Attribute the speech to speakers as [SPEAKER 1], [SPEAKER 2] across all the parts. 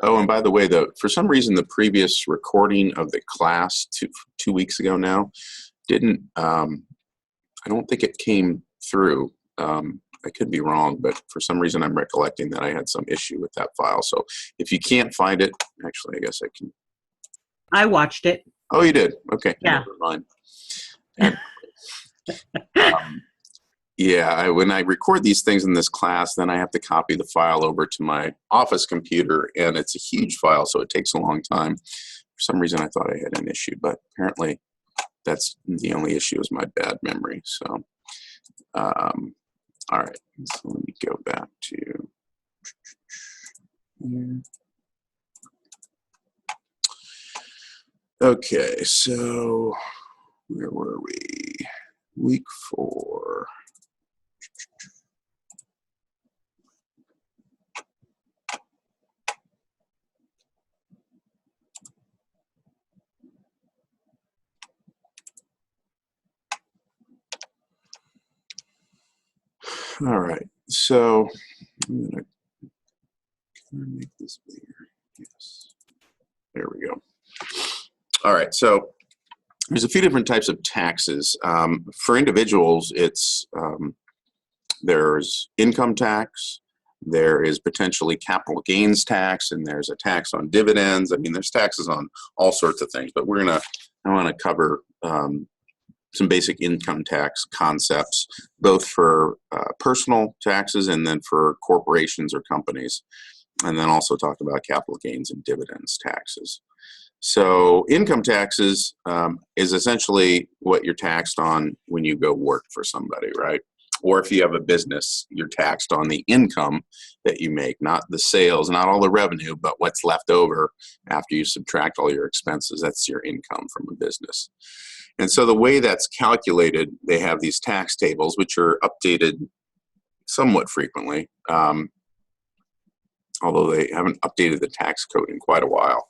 [SPEAKER 1] Oh, and by the way, for some reason, the previous recording of the class 2 weeks ago now didn't, I don't think it came through. I could be wrong, but for some reason I'm recollecting that I had some issue with that file. So if you can't find it, actually, I guess I can.
[SPEAKER 2] I watched it.
[SPEAKER 1] Oh, you did? Okay,
[SPEAKER 2] Yeah.
[SPEAKER 1] never mind. And, yeah, when I record these things in this class, then I have to copy the file over to my office computer, and it's a huge file, so it takes a long time. For some reason, I thought I had an issue, but apparently that's the only issue is my bad memory. So, all right, so let me go back to here. Okay, so where were we? Week 4. All right, so I'm gonna make this bigger. Yes, there we go. All right, so there's a few different types of taxes. For individuals, there's income tax, there is potentially capital gains tax, and there's a tax on dividends. I mean, there's taxes on all sorts of things, but I want to cover some basic income tax concepts, both for personal taxes and then for corporations or companies, and then also talk about capital gains and dividends taxes. So income taxes is essentially what you're taxed on when you go work for somebody, right? Or if you have a business, you're taxed on the income that you make, not the sales, not all the revenue, but what's left over after you subtract all your expenses. That's your income from a business. And so the way that's calculated, they have these tax tables, which are updated somewhat frequently, although they haven't updated the tax code in quite a while.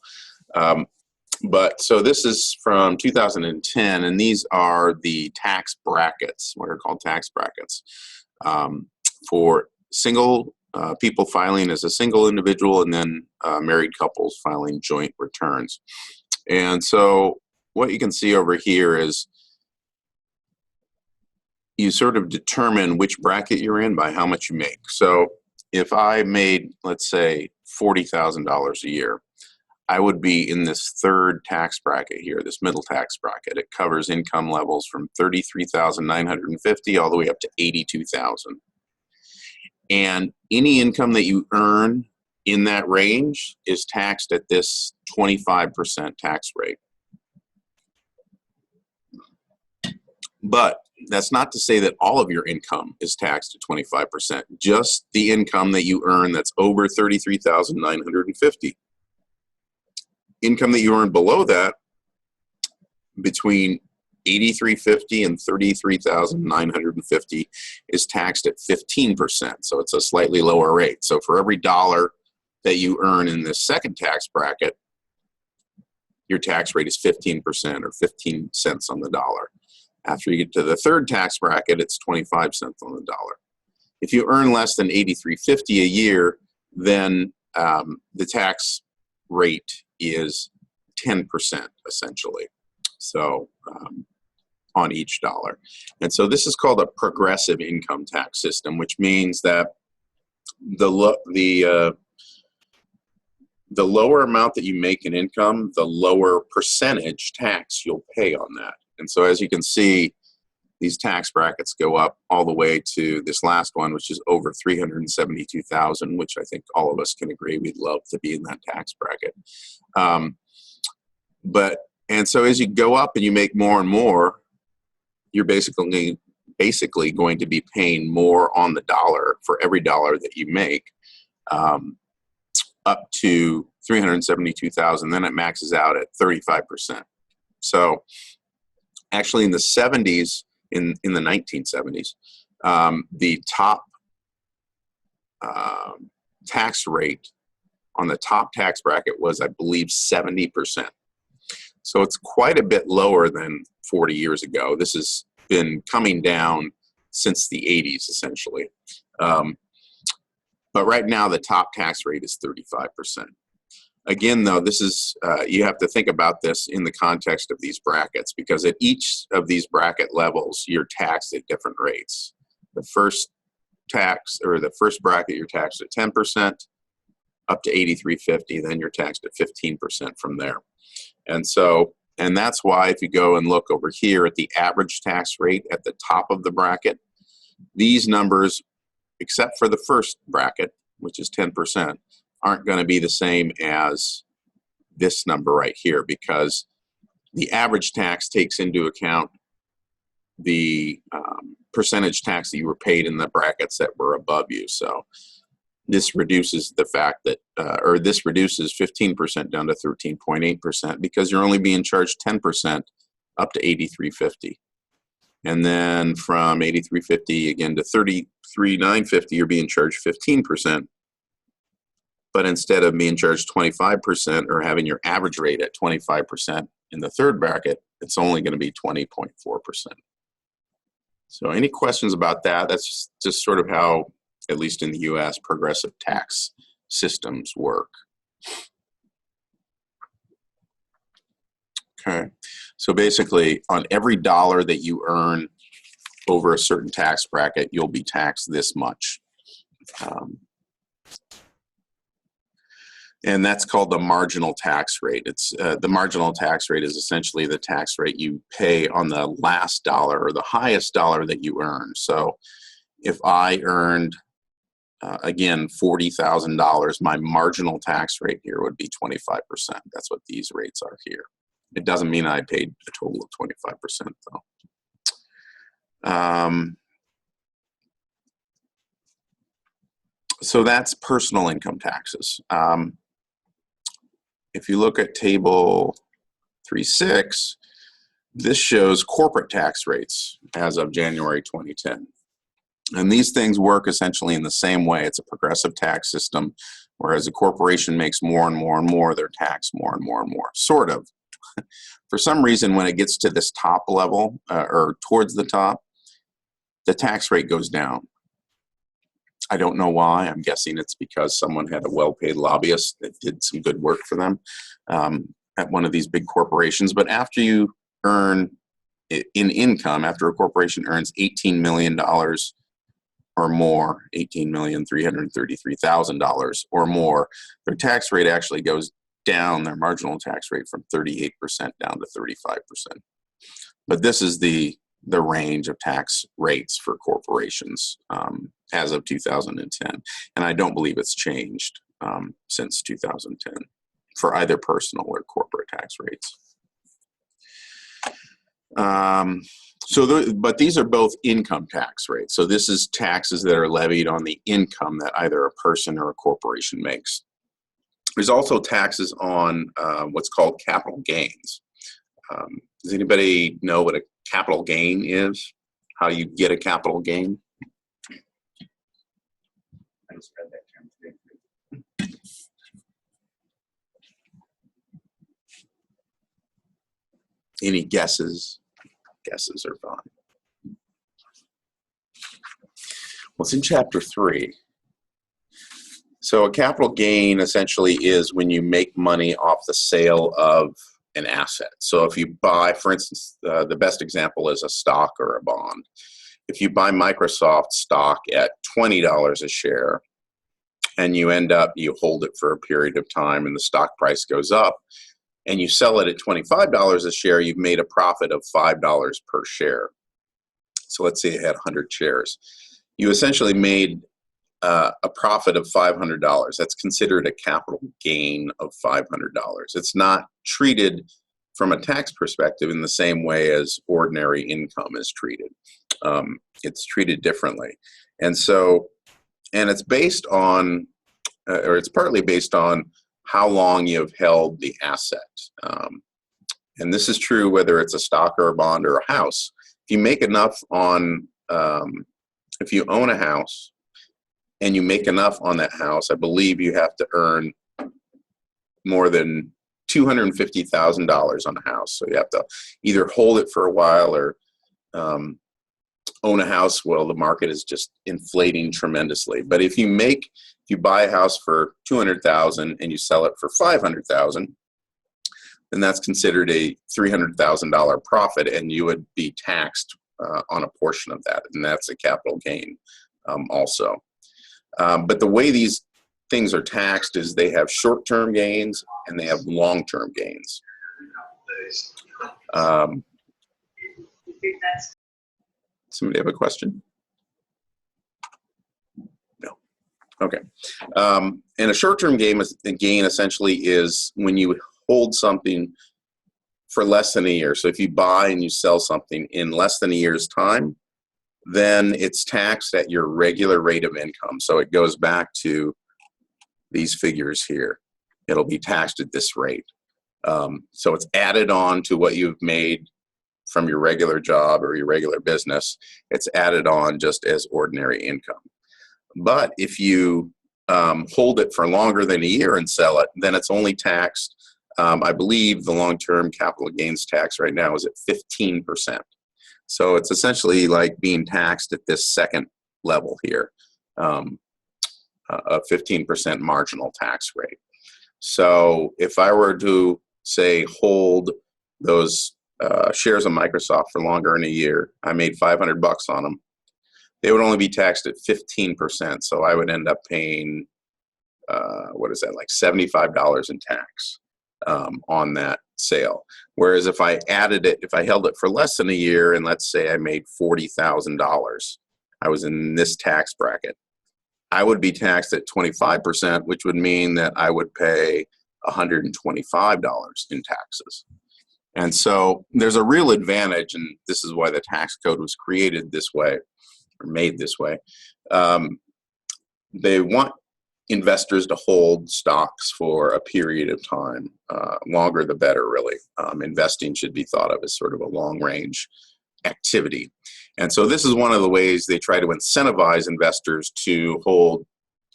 [SPEAKER 1] But so this is from 2010, and these are the tax brackets, what are called tax brackets, for single people filing as a single individual, and then married couples filing joint returns. And so what you can see over here is you sort of determine which bracket you're in by how much you make. So if I made, let's say, $40,000 a year, I would be in this third tax bracket here, this middle tax bracket. It covers income levels from $33,950 all the way up to $82,000. And any income that you earn in that range is taxed at this 25% tax rate. But that's not to say that all of your income is taxed at 25%, just the income that you earn that's over $33,950. Income that you earn below that, between $8,350 and $33,950, is taxed at 15%. So it's a slightly lower rate. So for every dollar that you earn in this second tax bracket, your tax rate is 15% or 15 cents on the dollar. After you get to the third tax bracket, it's 25 cents on the dollar. If you earn less than $8,350 a year, then the tax rate is 10% essentially, so on each dollar. And so this is called a progressive income tax system, which means that the lower amount that you make in income, the lower percentage tax you'll pay on that. And so as you can see, these tax brackets go up all the way to this last one, which is over $372,000, which I think all of us can agree we'd love to be in that tax bracket. And so as you go up and you make more and more, you're basically going to be paying more on the dollar for every dollar that you make, up to $372,000. Then it maxes out at 35%. So actually in the 70s, in the 1970s, the top tax rate on the top tax bracket was, I believe, 70%. So it's quite a bit lower than 40 years ago. This has been coming down since the 80s, essentially. But right now, the top tax rate is 35%. Again, though, this is, you have to think about this in the context of these brackets, because at each of these bracket levels, you're taxed at different rates. The first bracket, you're taxed at 10%, up to 8350, then you're taxed at 15% from there. And that's why if you go and look over here at the average tax rate at the top of the bracket, these numbers, except for the first bracket, which is 10%, aren't going to be the same as this number right here, because the average tax takes into account the percentage tax that you were paid in the brackets that were above you. So this reduces the fact that, or this reduces 15% down to 13.8%, because you're only being charged 10% up to 8350. And then from 8350 again to 33950, you're being charged 15%. But instead of being charged 25% or having your average rate at 25% in the third bracket, it's only going to be 20.4%. So any questions about that? That's just sort of how, at least in the US, progressive tax systems work. Okay, so basically on every dollar that you earn over a certain tax bracket, you'll be taxed this much. And that's called the marginal tax rate. It's the marginal tax rate is essentially the tax rate you pay on the last dollar or the highest dollar that you earn. So if I earned, again, $40,000, my marginal tax rate here would be 25%. That's what these rates are here. It doesn't mean I paid a total of 25% though. So that's personal income taxes. If you look at table 3.6, this shows corporate tax rates as of January 2010. And these things work essentially in the same way. It's a progressive tax system, whereas a corporation makes more and more and more, they're taxed more and more and more, sort of. For some reason, when it gets to this top level, or towards the top, the tax rate goes down. I don't know why. I'm guessing it's because someone had a well-paid lobbyist that did some good work for them at one of these big corporations. But after you earn in income, after a corporation earns $18 million or more, $18,333,000 or more, their tax rate actually goes down, their marginal tax rate, from 38% down to 35%. But this is the range of tax rates for corporations as of 2010. And I don't believe it's changed since 2010 for either personal or corporate tax rates. But these are both income tax rates. So this is taxes that are levied on the income that either a person or a corporation makes. There's also taxes on what's called capital gains. Does anybody know what a capital gain is? How you get a capital gain?
[SPEAKER 3] I just read that term today.
[SPEAKER 1] Any guesses? Guesses are fine. Well, it's in chapter 3. So a capital gain essentially is when you make money off the sale of an asset. So if you buy, for instance, the best example is a stock or a bond. If you buy Microsoft stock at $20 a share and you hold it for a period of time and the stock price goes up and you sell it at $25 a share, you've made a profit of $5 per share. So let's say you had 100 shares. You essentially made a profit of $500. That's considered a capital gain of $500. It's not treated from a tax perspective in the same way as ordinary income is treated. It's treated differently. And it's based on, or it's partly based on how long you've held the asset. And this is true whether it's a stock or a bond or a house. If you make enough on, if you own a house, and you make enough on that house, I believe you have to earn more than $250,000 on a house. So you have to either hold it for a while or own a house while the market is just inflating tremendously. But if you If you buy a house for $200,000 and you sell it for $500,000, then that's considered a $300,000 profit, and you would be taxed on a portion of that, and that's a capital gain also. But the way these things are taxed is they have short-term gains and they have long-term gains. Somebody have a question? No. Okay. And a short-term gain essentially is when you hold something for less than a year. So if you buy and you sell something in less than a year's time, then it's taxed at your regular rate of income. So it goes back to these figures here. It'll be taxed at this rate. So it's added on to what you've made from your regular job or your regular business. It's added on just as ordinary income. But if you hold it for longer than a year and sell it, then it's only taxed. I believe the long-term capital gains tax right now is at 15%. So it's essentially like being taxed at this second level here, a 15% marginal tax rate. So if I were to say hold those shares of Microsoft for longer than a year, I made $500 on them, they would only be taxed at 15%. So I would end up paying, what is that, like $75 in tax on that sale. Whereas if I added it, if I held it for less than a year, and let's say I made $40,000, I was in this tax bracket, I would be taxed at 25%, which would mean that I would pay $125 in taxes. And so there's a real advantage, and this is why the tax code was created this way, or made this way. They want investors to hold stocks for a period of time. Longer the better, really. Investing should be thought of as sort of a long-range activity. And so this is one of the ways they try to incentivize investors to hold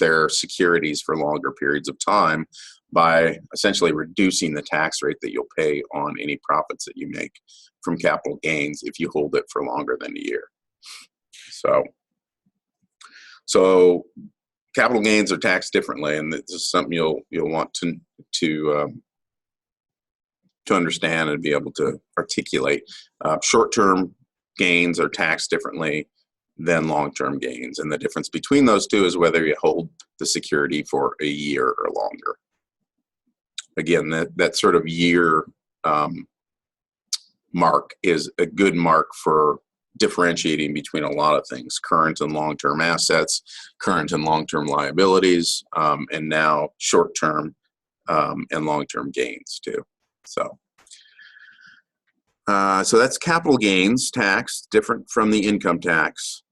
[SPEAKER 1] their securities for longer periods of time by essentially reducing the tax rate that you'll pay on any profits that you make from capital gains if you hold it for longer than a year. So capital gains are taxed differently, and this is something you'll want to understand and be able to articulate. Short-term gains are taxed differently than long-term gains, and the difference between those two is whether you hold the security for a year or longer. Again, that sort of year mark is a good mark for differentiating between a lot of things: current and long-term assets, current and long-term liabilities, and now short-term and long-term gains too. So that's capital gains tax, different from the income tax.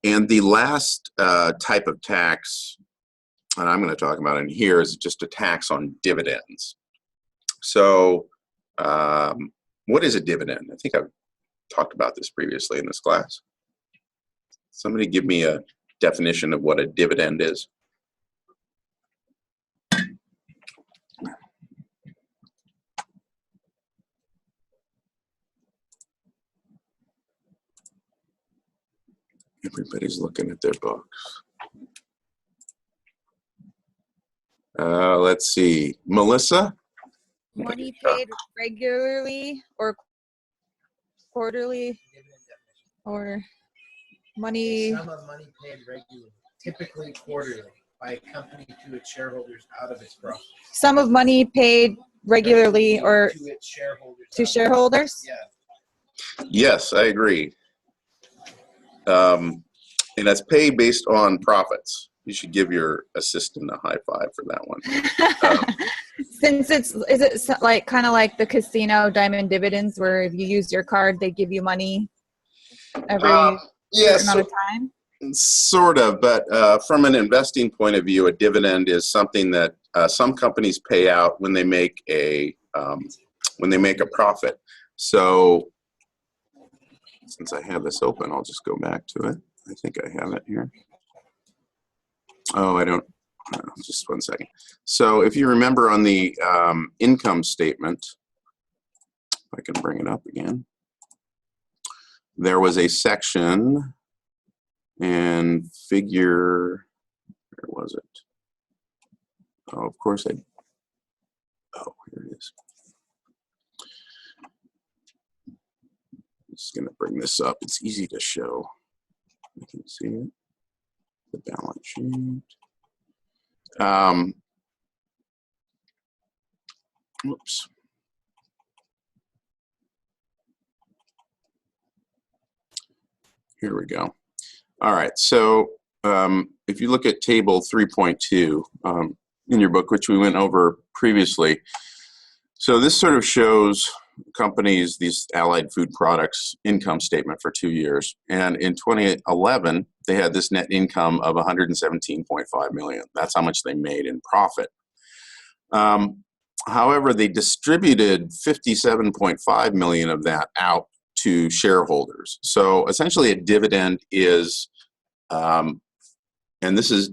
[SPEAKER 1] And the last type of tax, and I'm going to talk about in here, is just a tax on dividends. So what is a dividend? I think I've talked about this previously in this class. Somebody give me a definition of what a dividend is. Everybody's looking at their books. Let's see. Melissa?
[SPEAKER 4] Money paid regularly or quarterly, or money.
[SPEAKER 5] Sum of money paid regularly, typically quarterly, by a company to its shareholders out of its profits.
[SPEAKER 4] Sum of money paid regularly or
[SPEAKER 5] to its shareholders.
[SPEAKER 4] to shareholders.
[SPEAKER 5] Yeah.
[SPEAKER 1] Yes, I agree. And that's paid based on profits. You should give your assistant a high five for that one.
[SPEAKER 4] Since is it like kind of like the casino diamond dividends, where if you use your card, they give you money every
[SPEAKER 1] yes,
[SPEAKER 4] amount of time?
[SPEAKER 1] Sort of, but from an investing point of view, a dividend is something that some companies pay out when they make a profit. So since I have this open, I'll just go back to it. I think I have it here. Oh, I don't. Just one second. So if you remember on the income statement, if I can bring it up again, there was a section and figure, Where was it? Oh, of course oh, here it is. I'm just going to bring this up. It's easy to show. You can see it. The balance sheet. Whoops. Here we go. All right, so if you look at table 3.2 in your book, which we went over previously, so this sort of shows companies, these allied food products, income statement for 2 years. And in 2011, they had this net income of 117.5 million. That's how much they made in profit. However, they distributed 57.5 million of that out to shareholders. So essentially a dividend is, and this is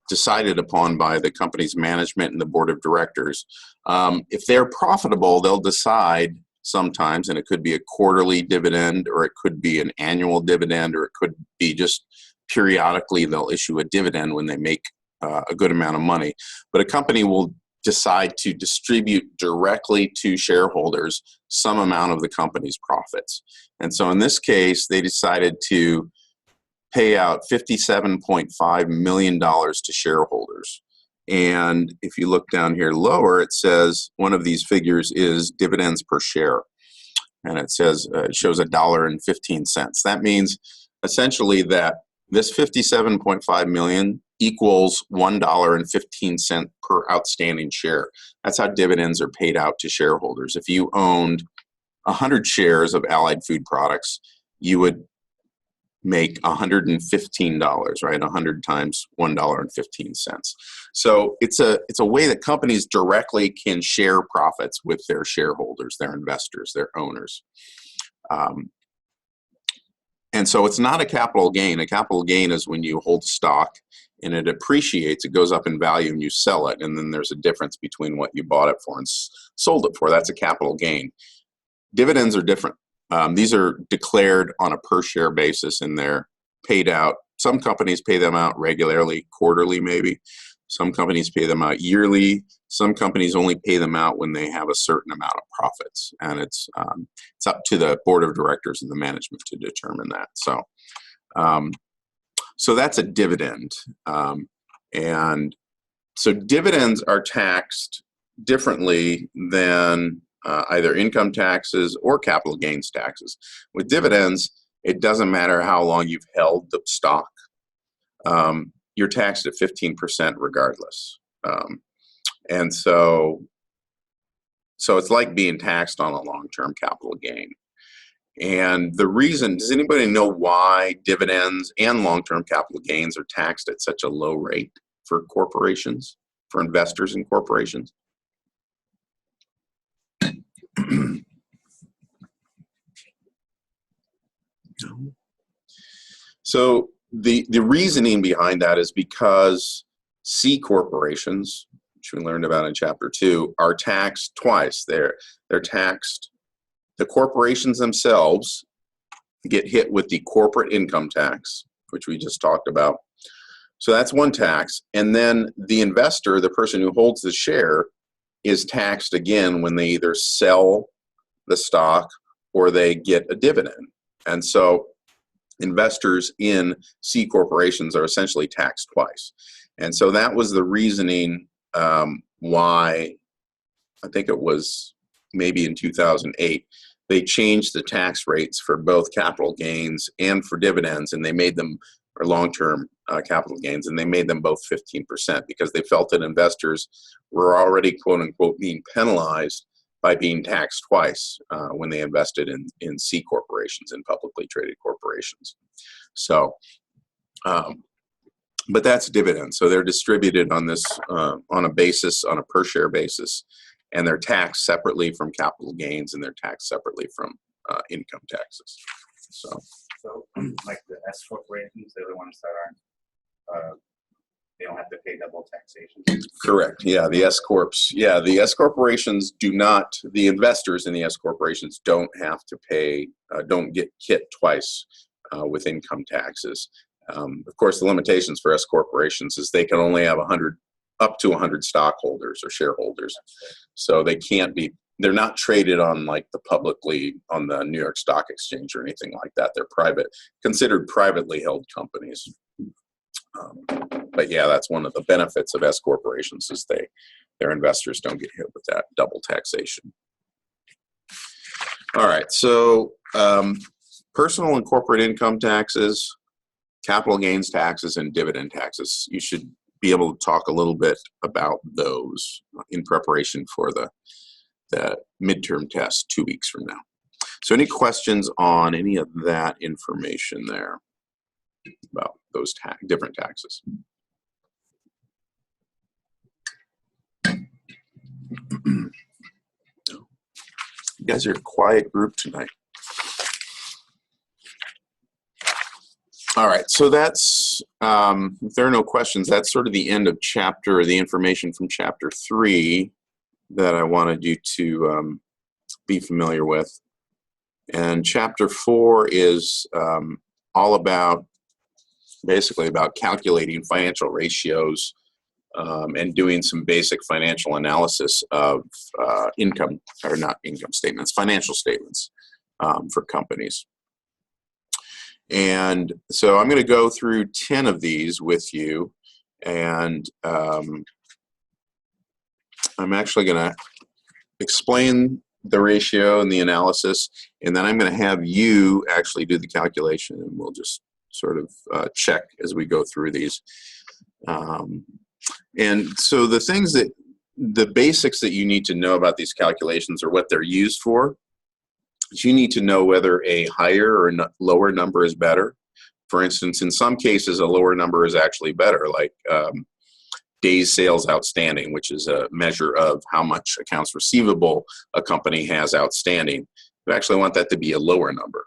[SPEAKER 1] decided upon by the company's management and the board of directors. If they're profitable, they'll decide sometimes, and it could be a quarterly dividend, or it could be an annual dividend, or it could be just periodically they'll issue a dividend when they make a good amount of money. But a company will decide to distribute directly to shareholders some amount of the company's profits. And so in this case, they decided to pay out $57.5 million to shareholders. And if you look down here lower, it says one of these figures is dividends per share. And it says, it shows $1.15. That means essentially that this 57.5 million equals $1.15 per outstanding share. That's how dividends are paid out to shareholders. If you owned 100 shares of Allied Food Products, you would make $115, right? 100 times $1.15. So it's a way that companies directly can share profits with their shareholders, their investors, their owners. And so it's not a capital gain. A capital gain is when you hold stock and it appreciates, it goes up in value and you sell it, and then there's a difference between what you bought it for and sold it for. That's a capital gain. Dividends are different. These are declared on a per share basis and they're paid out. Some companies pay them out regularly, quarterly maybe. Some companies pay them out yearly. Some companies only pay them out when they have a certain amount of profits. And it's up to the board of directors and the management to determine that. So that's a dividend. And so dividends are taxed differently than either income taxes or capital gains taxes. With dividends, it doesn't matter how long you've held the stock. You're taxed at 15% regardless. And so it's like being taxed on a long-term capital gain. And the reason, does anybody know why dividends and long-term capital gains are taxed at such a low rate for corporations, for investors in corporations? So the reasoning behind that is because C corporations, which we learned about in chapter 2, are taxed twice. They're taxed, the corporations themselves get hit with the corporate income tax, which we just talked about. So that's one tax. And then the investor, the person who holds the share, is taxed again when they either sell the stock or they get a dividend. And so investors in C corporations are essentially taxed twice. And so that was the reasoning why, I think it was maybe in 2008, they changed the tax rates for both capital gains and for dividends, and they made them, or long-term capital gains, and they made them both 15% because they felt that investors were already, quote unquote, being penalized by being taxed twice when they invested in C corporations, in publicly traded corporations. So, but that's dividends. So they're distributed on this, on a basis, on a per share basis, and they're taxed separately from capital gains and they're taxed separately from income taxes. So
[SPEAKER 3] like the S corporations, they're the ones that aren't, they don't have to pay double taxation.
[SPEAKER 1] correct. Yeah, the S corps. Yeah, the S corporations do not. The investors in the S corporations don't have to pay. Don't get hit twice with income taxes. Of course, the limitations for S corporations is they can only have up to 100 stockholders or shareholders. So they can't be, they're not traded on like the publicly on the New York Stock Exchange or anything like that. They're considered privately held companies. But yeah, that's one of the benefits of S corporations is their investors don't get hit with that double taxation. All right, so personal and corporate income taxes, capital gains taxes, and dividend taxes. You should be able to talk a little bit about those in preparation for the midterm test 2 weeks from now. So any questions on any of that information there about those different taxes? You guys are a quiet group tonight. All right, so that's, if there are no questions, that's sort of the end of the information from chapter 3 that I wanted you to be familiar with. And chapter 4 is all about, basically about calculating financial ratios and doing some basic financial analysis of financial statements for companies. And so I'm going to go through 10 of these with you, and I'm actually going to explain the ratio and the analysis, and then I'm going to have you actually do the calculation, and we'll just sort of check as we go through these. And so the basics that you need to know about these calculations are what they're used for. You need to know whether a higher or lower number is better. For instance, in some cases, a lower number is actually better, like days sales outstanding, which is a measure of how much accounts receivable a company has outstanding. You actually want that to be a lower number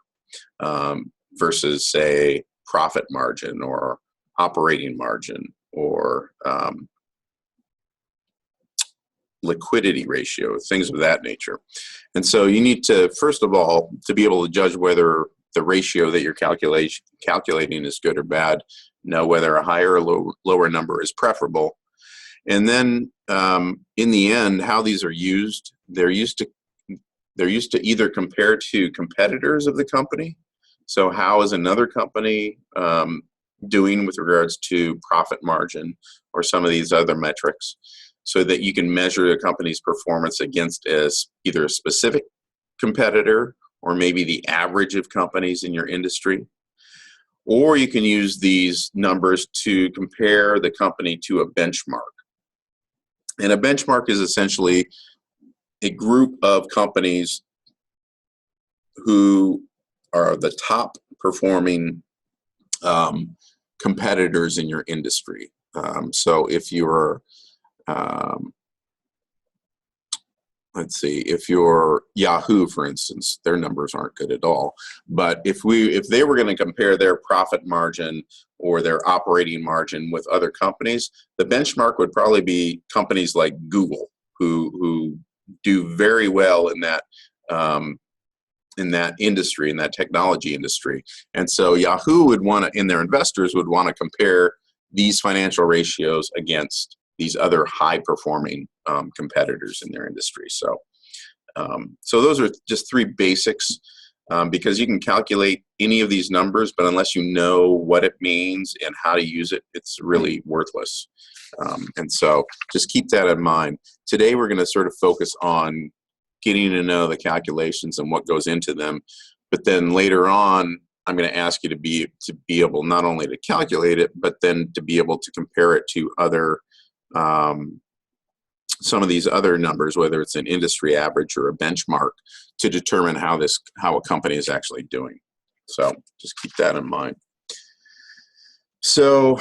[SPEAKER 1] versus, say, profit margin or operating margin or liquidity ratio, things of that nature. And so you need to, first of all, to be able to judge whether the ratio that you're calculating is good or bad, know whether a higher or lower number is preferable. And then in the end, how these are used, they're used to either compare to competitors of the company. So how is another company doing with regards to profit margin or some of these other metrics, so that you can measure a company's performance against either a specific competitor or maybe the average of companies in your industry. Or you can use these numbers to compare the company to a benchmark. And a benchmark is essentially a group of companies who are the top performing competitors in your industry. So if you're let's see, if you're Yahoo, for instance, their numbers aren't good at all. But if they were going to compare their profit margin or their operating margin with other companies, the benchmark would probably be companies like Google, who do very well in that industry, in that technology industry. And so Yahoo would want to, and their investors would want to compare these financial ratios against these other high-performing competitors in their industry. So, so those are just 3 basics, because you can calculate any of these numbers, but unless you know what it means and how to use it, it's really worthless. And so just keep that in mind. Today we're going to sort of focus on getting to know the calculations and what goes into them, but then later on, I'm going to ask you to be able not only to calculate it, but then to be able to compare it to other some of these other numbers, whether it's an industry average or a benchmark, to determine how a company is actually doing. So just keep that in mind. So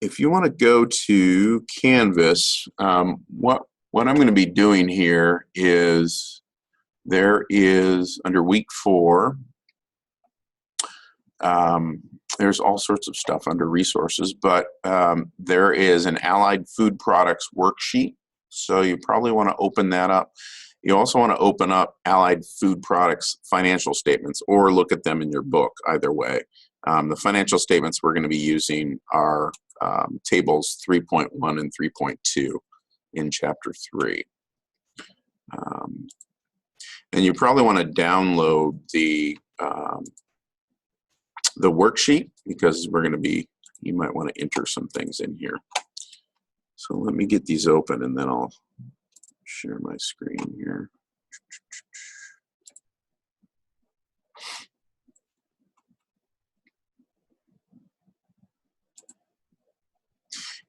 [SPEAKER 1] if you want to go to Canvas, what I'm going to be doing here is there is, under week 4, there's all sorts of stuff under resources, but there is an Allied Food Products worksheet. So you probably want to open that up. You also want to open up Allied Food Products financial statements or look at them in your book, either way. The financial statements we're going to be using are tables 3.1 and 3.2 in Chapter 3. And you probably want to download the worksheet, because we're going to be, you might want to enter some things in here. So let me get these open and then I'll share my screen here.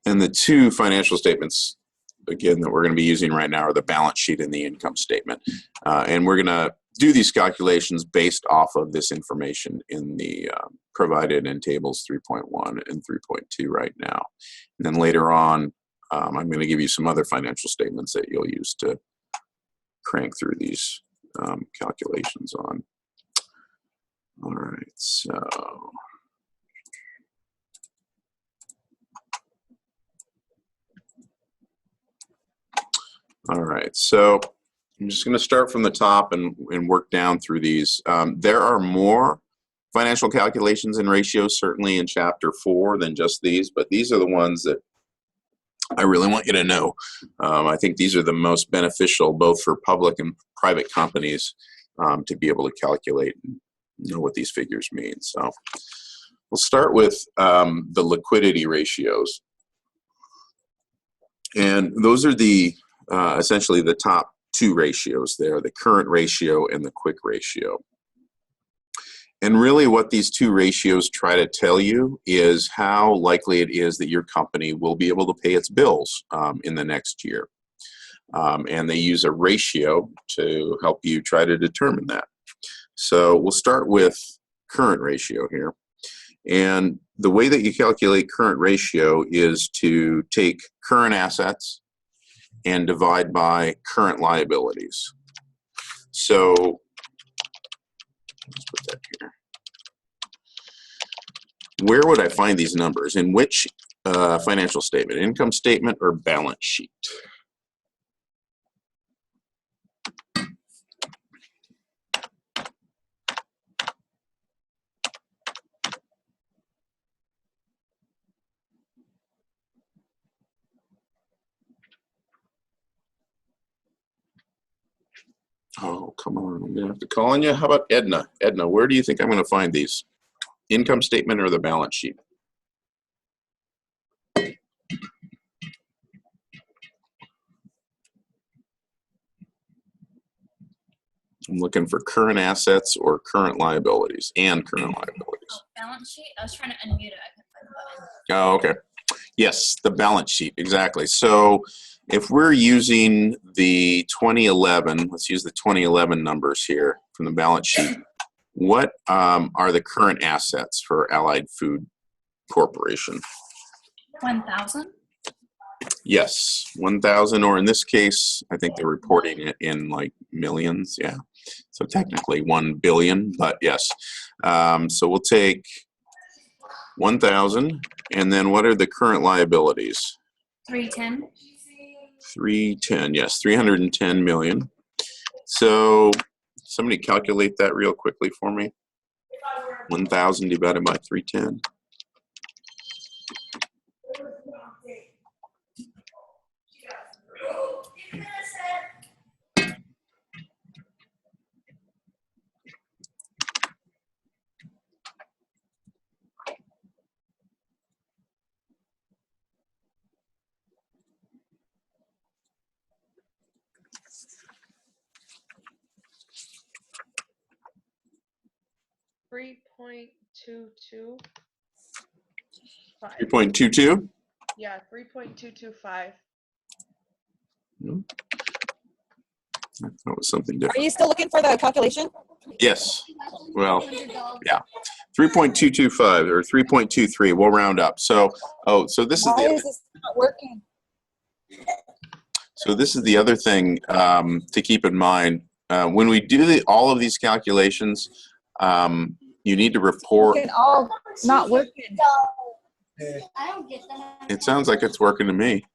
[SPEAKER 1] And the two financial statements, again, that we're going to be using right now are the balance sheet and the income statement. And we're going to do these calculations based off of this information in the provided in tables 3.1 and 3.2 right now. And then later on, I'm going to give you some other financial statements that you'll use to crank through these calculations on. All right, so. All right, so I'm just going to start from the top and work down through these. There are more financial calculations and ratios certainly in Chapter 4 than just these, but these are the ones that I really want you to know. I think these are the most beneficial both for public and private companies to be able to calculate and know what these figures mean. So we'll start with the liquidity ratios. And those are the essentially the top two ratios there, the current ratio and the quick ratio. And really what these two ratios try to tell you is how likely it is that your company will be able to pay its bills in the next year. And they use a ratio to help you try to determine that. So we'll start with current ratio here. And the way that you calculate current ratio is to take current assets and divide by current liabilities. So let's put that here. Where would I find these numbers? In which financial statement? Income statement or balance sheet? Oh, come on. I'm going to have to call on you. How about Edna? Edna, where do you think I'm going to find these? Income statement or the balance sheet? I'm looking for current assets or current liabilities and current liabilities.
[SPEAKER 6] Oh, balance sheet? I was trying to unmute it. I couldn't find the button.
[SPEAKER 1] Oh, okay. Yes, the balance sheet, exactly. So if we're using the 2011, let's use the 2011 numbers here from the balance sheet. What are the current assets for Allied Food Corporation?
[SPEAKER 6] 1,000?
[SPEAKER 1] Yes, 1,000, or in this case, I think they're reporting it in like millions, yeah. So technically 1 billion, but yes. So we'll take 1,000, and then what are the current liabilities?
[SPEAKER 6] 310?
[SPEAKER 1] 310, yes, 310 million. So somebody calculate that real quickly for me. 1,000 divided by 310.
[SPEAKER 7] 3.225.
[SPEAKER 1] 3.22?
[SPEAKER 7] Yeah, 3.225.
[SPEAKER 1] I thought it was something
[SPEAKER 4] Are
[SPEAKER 1] different.
[SPEAKER 4] you still looking for the calculation?
[SPEAKER 1] Yes. Well, yeah. 3.225 or 3.23. We'll round up. So, so this is
[SPEAKER 4] Why
[SPEAKER 1] the
[SPEAKER 4] is this not working?
[SPEAKER 1] so this is the other thing to keep in mind when we do all of these calculations. You need to report.
[SPEAKER 4] It's all not working.
[SPEAKER 6] I don't get that.
[SPEAKER 1] It sounds like it's working to me.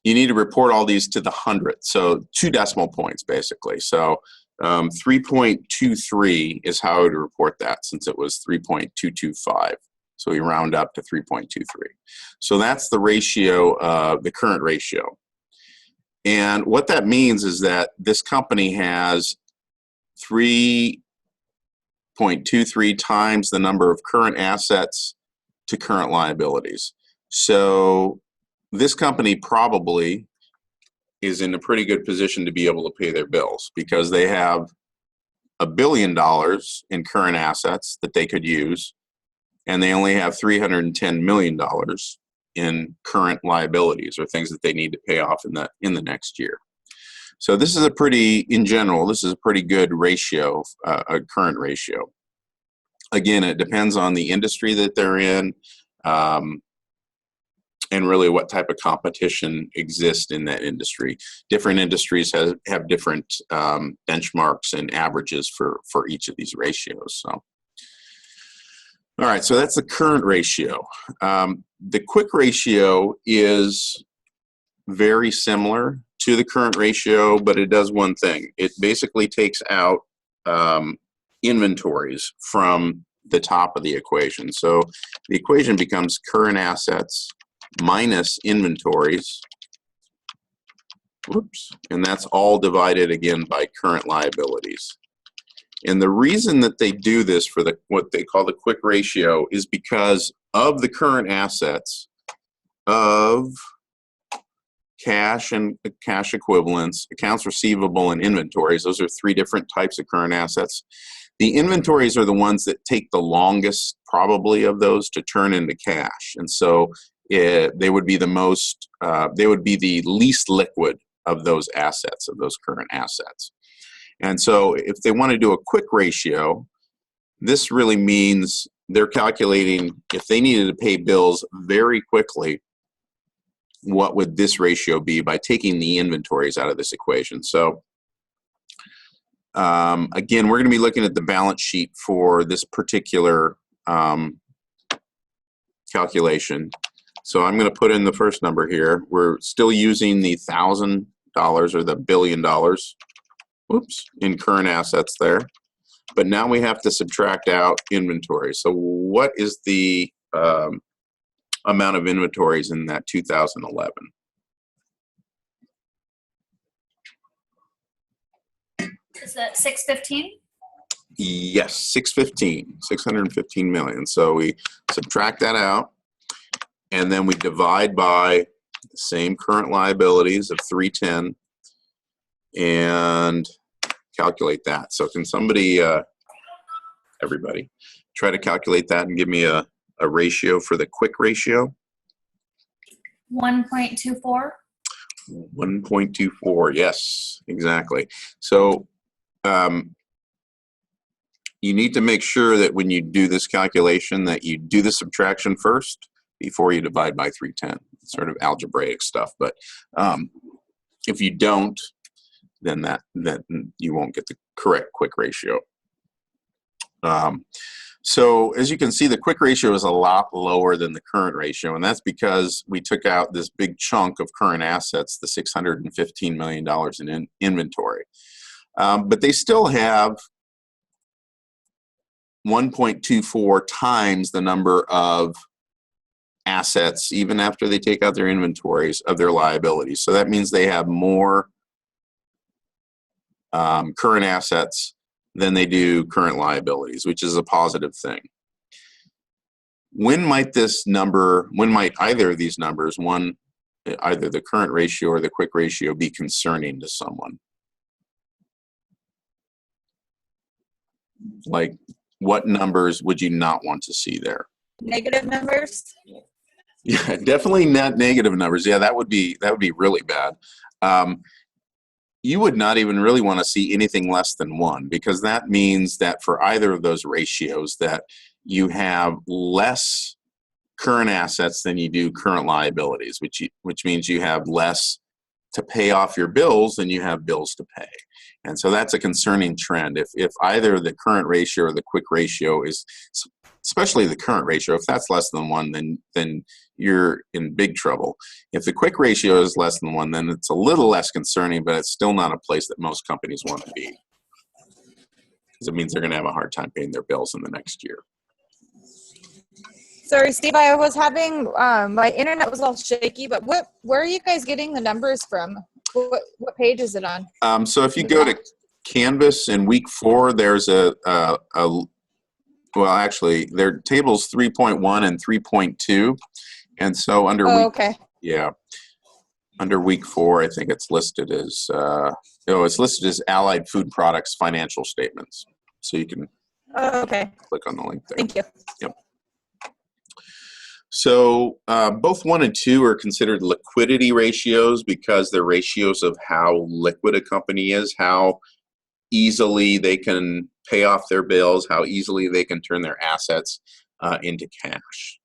[SPEAKER 1] You need to report all these to the hundredth, so 2 decimal points basically. So 3.23 is how I would report that, since it was 3.225. So we round up to 3.23. So that's the ratio, the current ratio. And what that means is that this company has 3.23 times the number of current assets to current liabilities. So this company probably is in a pretty good position to be able to pay their bills, because they have $1 billion in current assets that they could use, and they only have $310 million in current liabilities, or things that they need to pay off in the next year. So this is a pretty, in general, this is a pretty good ratio, a current ratio. Again, it depends on the industry that they're in, and really what type of competition exists in that industry. Different industries have different benchmarks and averages for each of these ratios. So, all right, so that's the current ratio. The quick ratio is very similar to the current ratio, but it does one thing. It basically takes out inventories from the top of the equation. So the equation becomes current assets minus inventories. Whoops. And that's all divided again by current liabilities. And the reason that they do this for what they call the quick ratio is because of the current assets of cash and cash equivalents, accounts receivable, and inventories. Those are three different types of current assets. The inventories are the ones that take the longest, probably, of those to turn into cash. And so they would be the least liquid of those assets, of those current assets. And so if they want to do a quick ratio, this really means they're calculating, if they needed to pay bills very quickly, what would this ratio be by taking the inventories out of this equation. So again, we're going to be looking at the balance sheet for this particular calculation. So I'm going to put in the first number here. We're still using the $1,000 or the $1 billion, whoops, in current assets there. But now we have to subtract out inventory. So what is the amount of inventories in that 2011?
[SPEAKER 6] Is that 615?
[SPEAKER 1] Yes, 615 million. So we subtract that out, and then we divide by the same current liabilities of 310 and calculate that. So can somebody, everybody, try to calculate that and give me a ratio for the quick ratio?
[SPEAKER 6] 1.24.
[SPEAKER 1] 1.24, yes, exactly. So you need to make sure that when you do this calculation that you do the subtraction first before you divide by 310. It's sort of algebraic stuff, but if you don't, then you won't get the correct quick ratio. So as you can see, the quick ratio is a lot lower than the current ratio, and that's because we took out this big chunk of current assets, the $615 million in inventory. But they still have 1.24 times the number of assets, even after they take out their inventories, of their liabilities. So that means they have more current assets than they do current liabilities, which is a positive thing. When might either of these numbers, either the current ratio or the quick ratio, be concerning to someone? Like, what numbers would you not want to see there?
[SPEAKER 4] Negative numbers?
[SPEAKER 1] Yeah, definitely not negative numbers. Yeah, that would be really bad. You would not even really want to see anything less than 1, because that means that for either of those ratios that you have less current assets than you do current liabilities, which means you have less to pay off your bills than you have bills to pay. And so that's a concerning trend. If either the current ratio or the quick ratio is, especially the current ratio, if that's less than 1, then you're in big trouble. If the quick ratio is less than 1, then it's a little less concerning, but it's still not a place that most companies want to be. because it means they're going to have a hard time paying their bills in the next year.
[SPEAKER 4] Sorry, Steve, I was having, my internet was all shaky, but where are you guys getting the numbers from? What page is it on?
[SPEAKER 1] So if you go to Canvas in week 4, there's well, actually, there are tables 3.1 and 3.2. And so under
[SPEAKER 4] Oh,
[SPEAKER 1] week,
[SPEAKER 4] okay.
[SPEAKER 1] yeah, under week 4, I think it's listed as, it's listed as Allied Food Products financial statements. So you can
[SPEAKER 4] Oh, okay.
[SPEAKER 1] click on the link there.
[SPEAKER 4] Thank you.
[SPEAKER 1] Yep. So both 1 and 2 are considered liquidity ratios because they're ratios of how liquid a company is, how easily they can pay off their bills, how easily they can turn their assets into cash.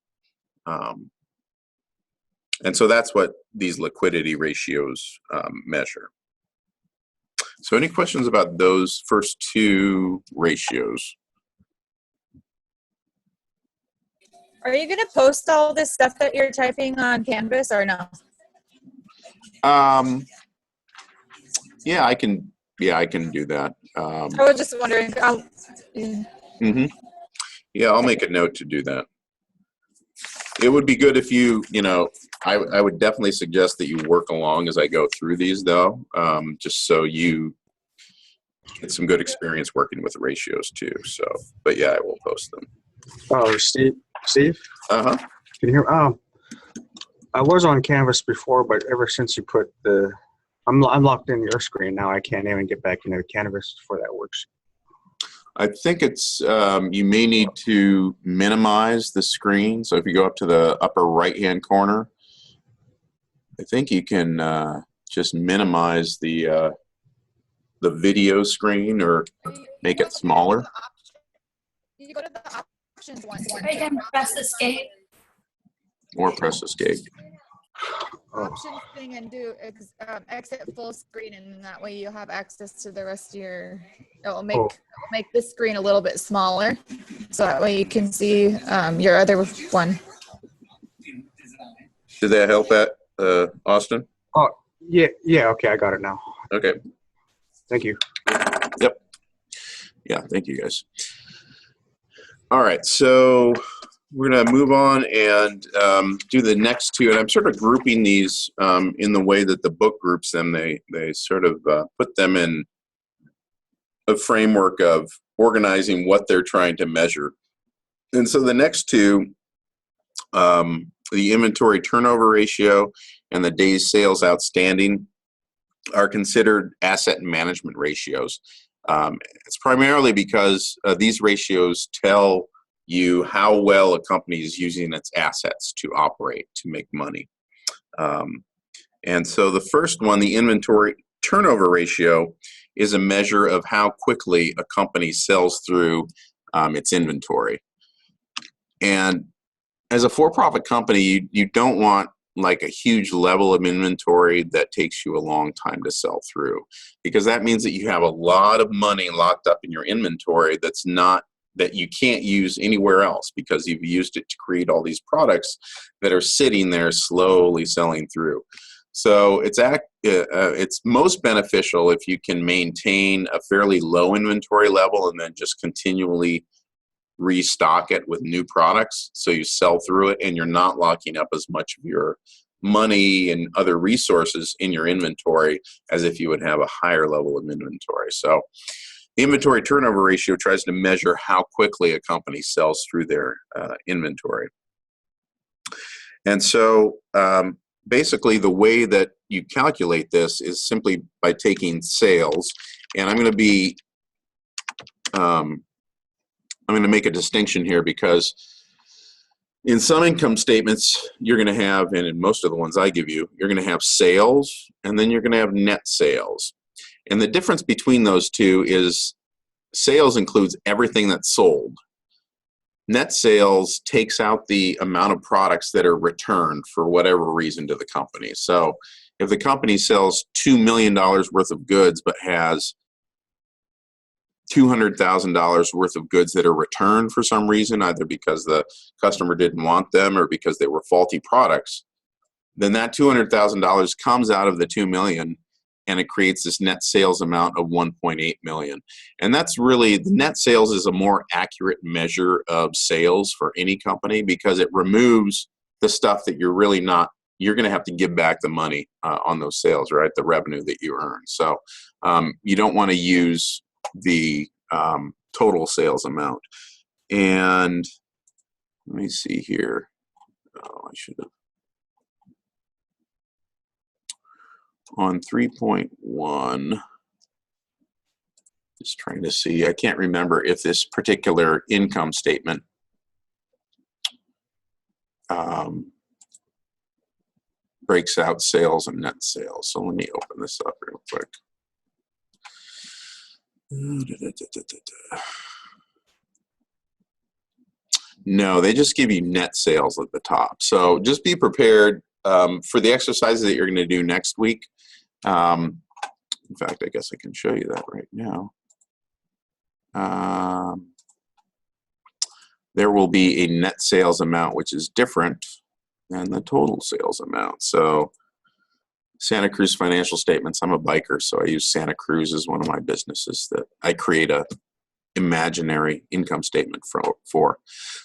[SPEAKER 1] And so that's what these liquidity ratios measure. So any questions about those first 2 ratios?
[SPEAKER 4] Are you going to post all this stuff that you're typing on Canvas or no?
[SPEAKER 1] Yeah, I can do that.
[SPEAKER 4] I was just wondering.
[SPEAKER 1] Yeah, I'll make a note to do that. It would be good if you I would definitely suggest that you work along as I go through these, though, just so you get some good experience working with the ratios too. So, but yeah, I will post them.
[SPEAKER 8] Oh, Steve?
[SPEAKER 1] Uh-huh.
[SPEAKER 8] Can you hear? I was on Canvas before, but ever since you put I'm locked in your screen now. I can't even get back into Canvas for that works.
[SPEAKER 1] I think it's, you may need to minimize the screen. So if you go up to the upper right-hand corner, I think you can just minimize the video screen or make it smaller.
[SPEAKER 4] You go to the options one.
[SPEAKER 6] I can press escape.
[SPEAKER 1] Or press escape.
[SPEAKER 4] Options thing and do exit full screen, and that way you have access to the rest of your. It will make this screen a little bit smaller, so that way you can see your other one.
[SPEAKER 1] Did that help that, Austin?
[SPEAKER 8] Oh, yeah, okay, I got it now.
[SPEAKER 1] Okay.
[SPEAKER 8] Thank you.
[SPEAKER 1] Yep. Yeah, thank you guys. All right, so we're going to move on and do the next 2. And I'm sort of grouping these in the way that the book groups them. They sort of put them in a framework of organizing what they're trying to measure. And so the next 2, the inventory turnover ratio and the days sales outstanding, are considered asset management ratios. It's primarily because these ratios tell you how well a company is using its assets to operate, to make money. And so the first one, the inventory turnover ratio, is a measure of how quickly a company sells through its inventory. And as a for-profit company, you don't want like a huge level of inventory that takes you a long time to sell through, because that means that you have a lot of money locked up in your inventory that you can't use anywhere else because you've used it to create all these products that are sitting there slowly selling through. So it's most beneficial if you can maintain a fairly low inventory level and then just continually restock it with new products so you sell through it and you're not locking up as much of your money and other resources in your inventory as if you would have a higher level of inventory. So the inventory turnover ratio tries to measure how quickly a company sells through their inventory. And so basically the way that you calculate this is simply by taking sales, and I'm going to make a distinction here because in some income statements you're going to have, and in most of the ones I give you, you're going to have sales and then you're going to have net sales. And the difference between those two is sales includes everything that's sold. Net sales takes out the amount of products that are returned for whatever reason to the company. So if the company sells $2 million worth of goods but has $200,000 worth of goods that are returned for some reason, either because the customer didn't want them or because they were faulty products, then that $200,000 comes out of the $2 million and it creates this net sales amount of 1.8 million. And that's really, the net sales is a more accurate measure of sales for any company because it removes the stuff that you're really not, you're going to have to give back the money on those sales, right? The revenue that you earn. So you don't want to use the total sales amount. And let me see here. Oh, I should have. On 3.1, just trying to see, I can't remember if this particular income statement breaks out sales and net sales. So let me open this up real quick. No, they just give you net sales at the top. So just be prepared for the exercises that you're going to do next week. In fact, I guess I can show you that right now. There will be a net sales amount, which is different than the total sales amount. So Santa Cruz financial statements, I'm a biker, so I use Santa Cruz as one of my businesses that I create a imaginary income statement for.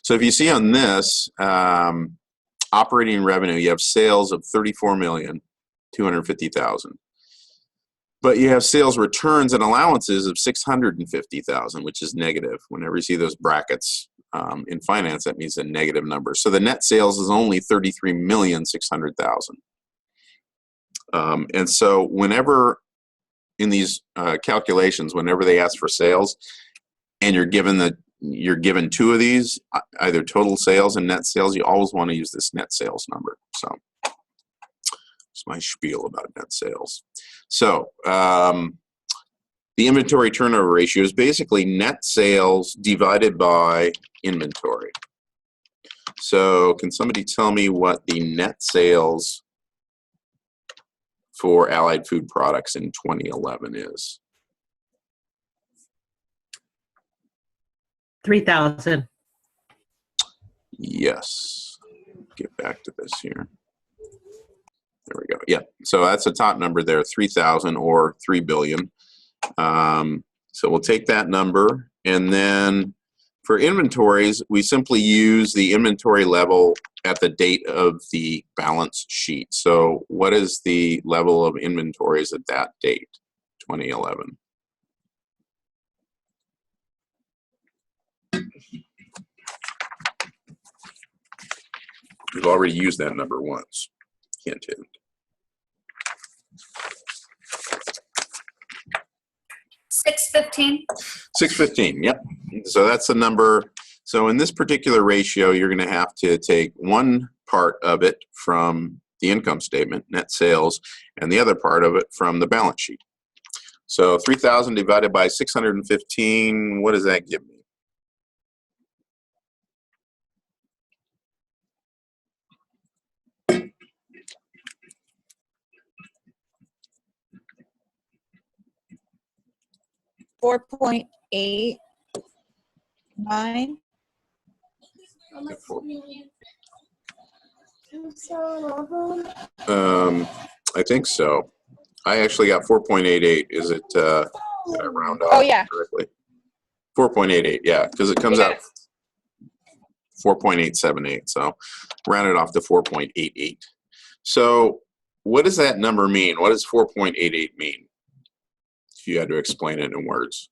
[SPEAKER 1] So if you see on this, operating revenue, you have sales of 34,250,000. But you have sales returns and allowances of 650,000, which is negative. Whenever you see those brackets in finance, that means a negative number. So the net sales is only 33,600,000. And so whenever in these calculations, whenever they ask for sales, and you're given two of these, either total sales and net sales, you always want to use this net sales number. So it's my spiel about net sales. So the inventory turnover ratio is basically net sales divided by inventory. So can somebody tell me what the net sales for Allied Food Products in 2011 is?
[SPEAKER 2] 3,000.
[SPEAKER 1] Yes. Get back to this here. There we go. Yeah. So that's the top number there, 3,000 or 3 billion. So we'll take that number, and then for inventories, we simply use the inventory level at the date of the balance sheet. So what is the level of inventories at that date, 2011? We've already used that number once. Hint, hint.
[SPEAKER 6] 615.
[SPEAKER 1] 615, yep. So that's the number. So in this particular ratio, you're going to have to take one part of it from the income statement, net sales, and the other part of it from the balance sheet. So 3,000 divided by 615, what does that give me?
[SPEAKER 4] $4.89.
[SPEAKER 1] I think so. I actually got 4.88. Is it, did I round off
[SPEAKER 4] Oh, yeah.
[SPEAKER 1] correctly? 4.88, yeah, because it comes out 4.878. So round it off to 4.88. So what does that number mean? What does 4.88 mean? If you had to explain it in words.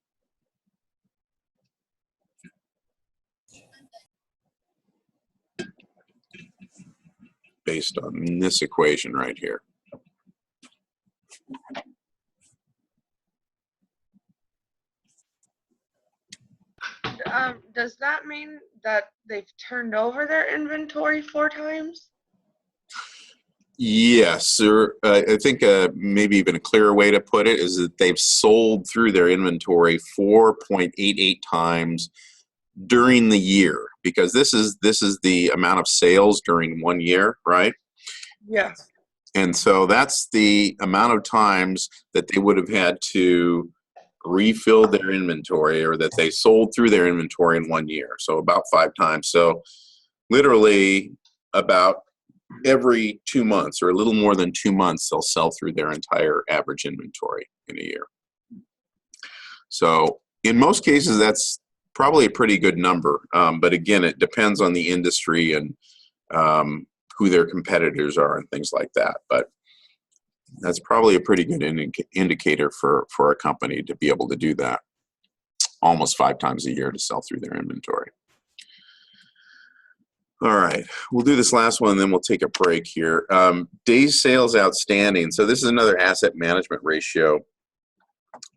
[SPEAKER 1] Based on this equation right here.
[SPEAKER 7] Does that mean that they've turned over their inventory 4 times?
[SPEAKER 1] Yes, sir. I think maybe even a clearer way to put it is that they've sold through their inventory 4.88 times during the year, because this is the amount of sales during 1 year, right?
[SPEAKER 7] Yes.
[SPEAKER 1] And so that's the amount of times that they would have had to refill their inventory, or that they sold through their inventory in 1 year. So about 5 times. So literally about every 2 months or a little more than 2 months, they'll sell through their entire average inventory in a year. So in most cases, that's probably a pretty good number. But again, it depends on the industry and who their competitors are and things like that. But that's probably a pretty good indicator for a company to be able to do that almost 5 times a year to sell through their inventory. All right, we'll do this last one, and then we'll take a break here. Days sales outstanding. So this is another asset management ratio.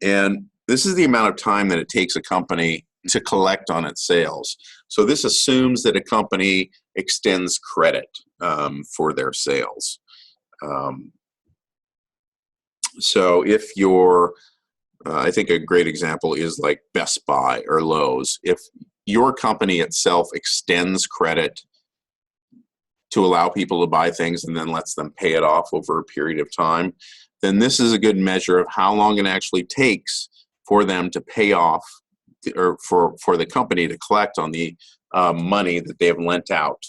[SPEAKER 1] And this is the amount of time that it takes a company to collect on its sales. So this assumes that a company extends credit for their sales. So if you're, I think a great example is like Best Buy or Lowe's. If your company itself extends credit to allow people to buy things and then lets them pay it off over a period of time, then this is a good measure of how long it actually takes for them to pay off, or for the company to collect on the money that they have lent out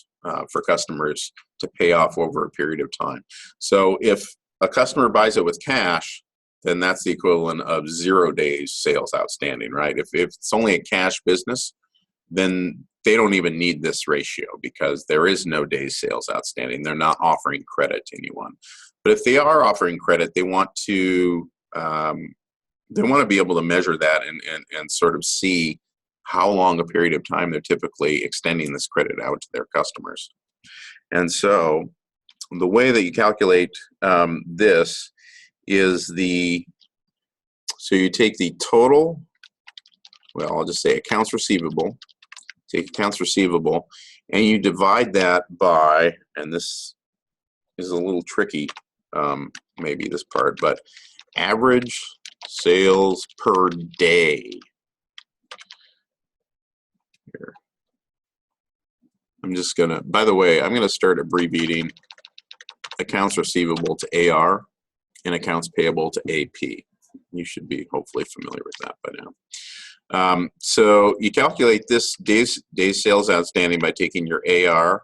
[SPEAKER 1] for customers to pay off over a period of time. So if a customer buys it with cash, then that's the equivalent of 0 days sales outstanding, right? If it's only a cash business, then they don't even need this ratio because there is no days sales outstanding. They're not offering credit to anyone. But if they are offering credit, they want to be able to measure that and sort of see how long a period of time they're typically extending this credit out to their customers. And so the way that you calculate this is so you take the total, well, I'll just say accounts receivable, take accounts receivable, and you divide that by, and this is a little tricky, maybe this part, but average sales per day. Here. I'm just gonna, by the way, I'm gonna start abbreviating accounts receivable to AR and accounts payable to AP. You should be hopefully familiar with that by now. So you calculate this days sales outstanding by taking your AR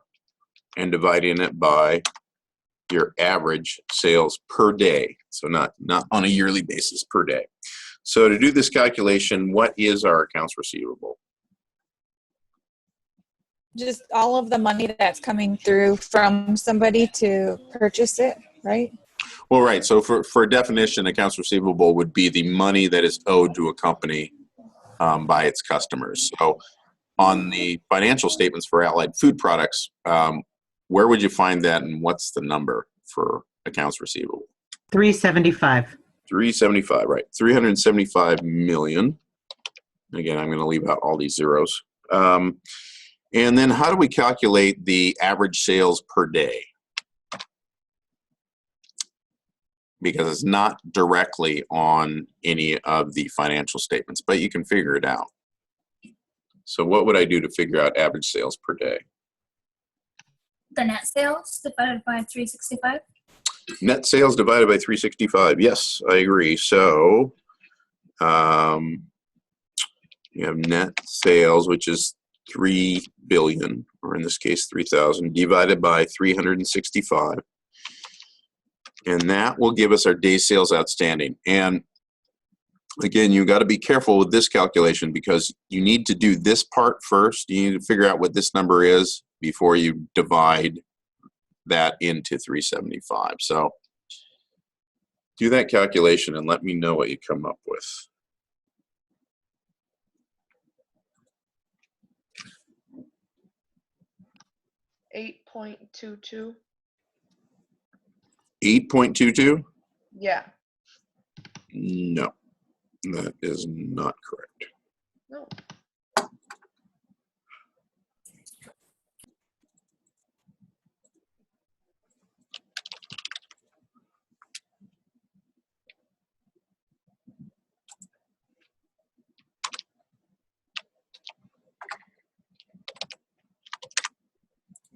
[SPEAKER 1] and dividing it by your average sales per day. So not on a yearly basis, per day. So to do this calculation, what is our accounts receivable?
[SPEAKER 4] Just all of the money that's coming through from somebody to purchase it, right?
[SPEAKER 1] Well, right. So for definition, accounts receivable would be the money that is owed to a company by its customers. So on the financial statements for Allied Food Products, where would you find that, and what's the number for accounts receivable?
[SPEAKER 2] 375.
[SPEAKER 1] 375, right. 375 million. Again, I'm going to leave out all these zeros. And then how do we calculate the average sales per day? Because it's not directly on any of the financial statements, but you can figure it out. So what would I do to figure out average sales per day?
[SPEAKER 6] The net sales divided by 365.
[SPEAKER 1] Net sales divided by 365. Yes, I agree. So you have net sales, which is 3 billion, or in this case 3,000, divided by 365. And that will give us our days sales outstanding. And again, you got to be careful with this calculation because you need to do this part first. You need to figure out what this number is before you divide that into 375. So do that calculation and let me know what you come up with.
[SPEAKER 7] $8.22.
[SPEAKER 1] 8.22?
[SPEAKER 7] Yeah.
[SPEAKER 1] No, that is not correct.
[SPEAKER 7] No.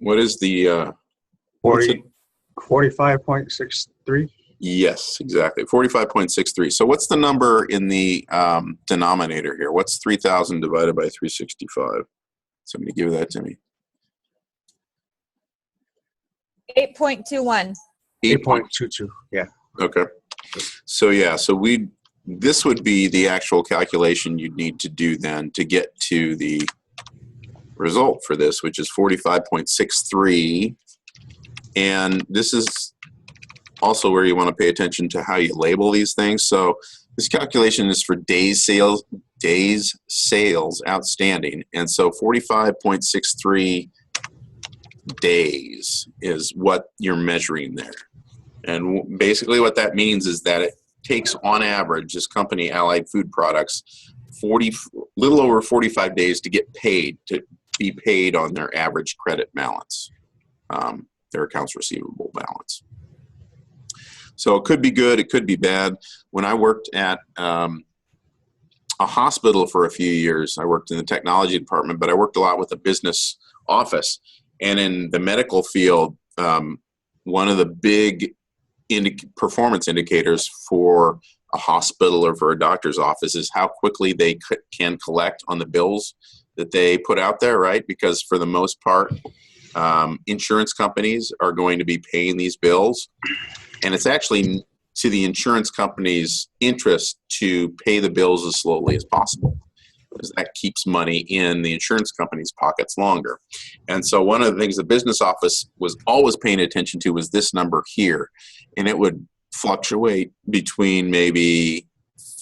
[SPEAKER 1] What is the
[SPEAKER 8] 45.63.
[SPEAKER 1] Yes, exactly. 45.63. So what's the number in the denominator here? What's 3,000 divided by 365? Somebody give that to me.
[SPEAKER 4] 8.21.
[SPEAKER 8] 8.22. Yeah.
[SPEAKER 1] Okay. So yeah, this would be the actual calculation you'd need to do then to get to the result for this, which is 45.63. And this is also where you want to pay attention to how you label these things. So this calculation is for days sales outstanding. And so 45.63 days is what you're measuring there. And basically what that means is that it takes, on average, this company, Allied Food Products, little over 45 days to get paid, to be paid on their average credit balance, their accounts receivable balance. So it could be good, it could be bad. When I worked at a hospital for a few years, I worked in the technology department, but I worked a lot with a business office. And in the medical field, one of the big performance indicators for a hospital or for a doctor's office is how quickly they can collect on the bills that they put out there, right? Because for the most part, insurance companies are going to be paying these bills. And it's actually to the insurance company's interest to pay the bills as slowly as possible, because that keeps money in the insurance company's pockets longer. And so one of the things the business office was always paying attention to was this number here. And it would fluctuate between maybe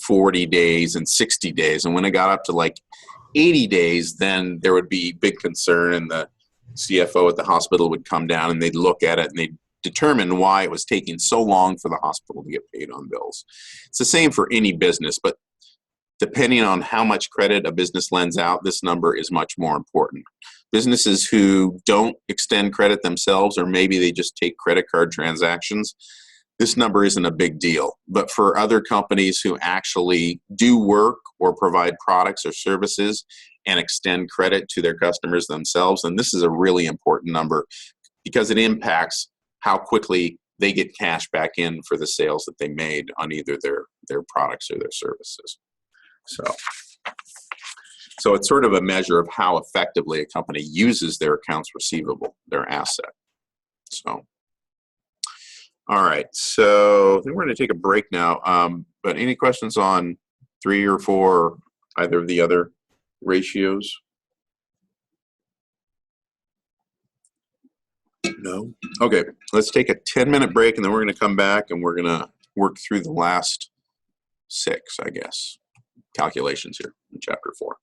[SPEAKER 1] 40 days and 60 days. And when it got up to like 80 days, then there would be big concern, and the CFO at the hospital would come down and they'd look at it and they'd determine why it was taking so long for the hospital to get paid on bills. It's the same for any business, but depending on how much credit a business lends out, this number is much more important. Businesses who don't extend credit themselves, or maybe they just take credit card transactions, this number isn't a big deal. But for other companies who actually do work or provide products or services and extend credit to their customers themselves, then this is a really important number, because it impacts how quickly they get cash back in for the sales that they made on either their products or their services. So it's sort of a measure of how effectively a company uses their accounts receivable, their asset. So, all right. So I think we're going to take a break now. But any questions on 3 or 4, either of the other ratios? No? Okay. Let's take a 10-minute break, and then we're going to come back and we're going to work through the last 6, I guess, calculations here in chapter 4.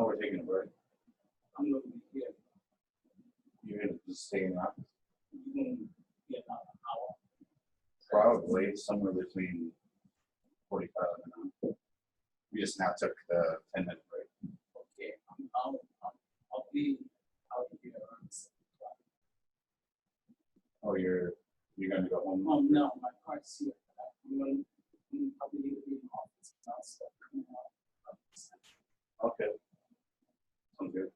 [SPEAKER 3] Oh, we're taking a break. I'm looking here. You're gonna just stay in that? Yeah, an hour. Probably somewhere between 45 and an hour. We just now took the 10-minute break. Okay, I'll be out of here around 6 o'clock. Oh, you're gonna go home? Oh, no, my car's here. I'm gonna probably need to be in the office. I'll start coming out. Okay. Sounds good.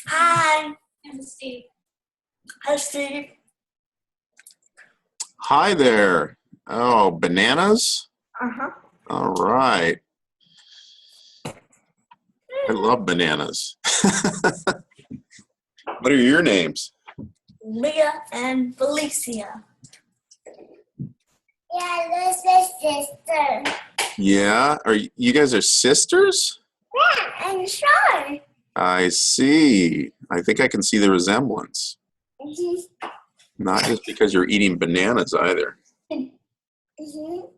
[SPEAKER 6] Hi. I'm Steve. Hi, Steve.
[SPEAKER 1] Hi there. Oh, bananas?
[SPEAKER 6] Uh-huh.
[SPEAKER 1] All right. I love bananas. What are your names?
[SPEAKER 6] Leah and Felicia. Yeah, this is sister.
[SPEAKER 1] Yeah, you guys are sisters?
[SPEAKER 6] Yeah, and sure.
[SPEAKER 1] I see. I think I can see the resemblance.
[SPEAKER 6] Mhm.
[SPEAKER 1] Not just because you're eating bananas either.
[SPEAKER 6] Mhm.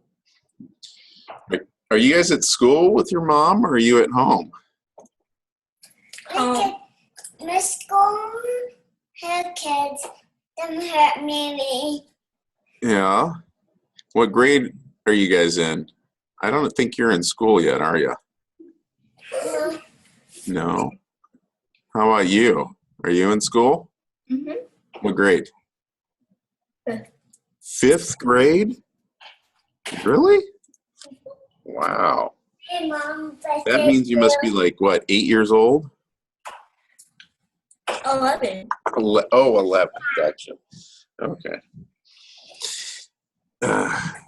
[SPEAKER 1] Are you guys at school with your mom or are you at home?
[SPEAKER 6] My school have kids. Them hurt me.
[SPEAKER 1] Yeah. What grade are you guys in? I don't think you're in school yet, are you?
[SPEAKER 6] No.
[SPEAKER 1] No. How about you? Are you in school?
[SPEAKER 6] Mhm.
[SPEAKER 1] What grade?
[SPEAKER 6] Fifth.
[SPEAKER 1] Fifth grade? Really? Wow.
[SPEAKER 6] Hey, Mom.
[SPEAKER 1] That means you must be like, what, 8 years old?
[SPEAKER 6] 11.
[SPEAKER 1] Oh, 11. Gotcha. Okay.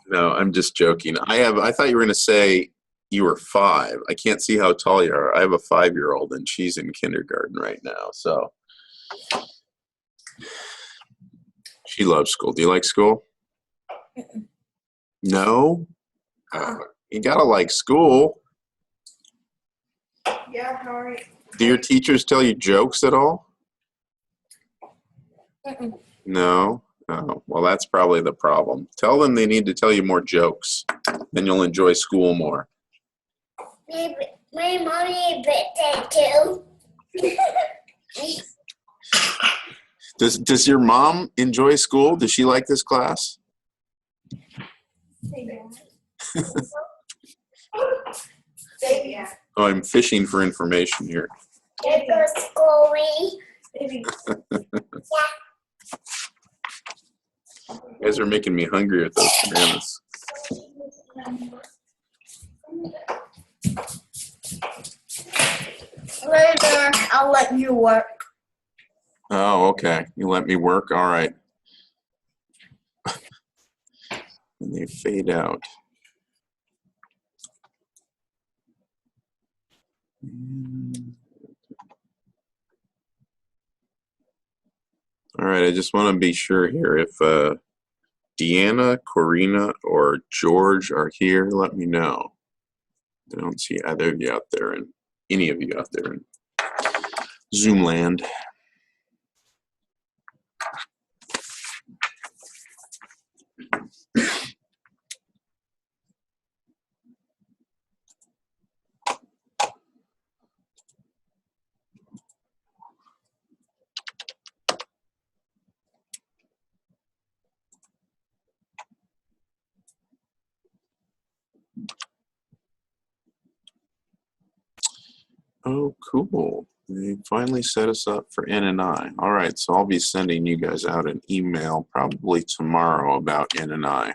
[SPEAKER 1] No, I'm just joking. I thought you were going to say you were 5. I can't see how tall you are. I have a 5-year-old and she's in kindergarten right now. So she loves school. Do you like school? No? You got to like school.
[SPEAKER 6] Yeah, how are you?
[SPEAKER 1] Do your teachers tell you jokes at all?
[SPEAKER 6] Mm-mm.
[SPEAKER 1] No? Oh, well, that's probably the problem. Tell them they need to tell you more jokes. Then you'll enjoy school more.
[SPEAKER 6] My mommy birthday too.
[SPEAKER 1] Does your mom enjoy school? Does she like this class?
[SPEAKER 6] Yeah.
[SPEAKER 1] Oh, I'm fishing for information here.
[SPEAKER 6] It goes Chloe.
[SPEAKER 1] You guys are making me hungry with those bananas.
[SPEAKER 6] Later, I'll let you work.
[SPEAKER 1] Oh, okay. You let me work? All right. And they fade out. All right, I just want to be sure here. If Deanna, Corina, or George are here, let me know. I don't see either of you out there, and any of you out there in Zoom land. Oh, cool. They finally set us up for NNI. All right, so I'll be sending you guys out an email probably tomorrow about NNI.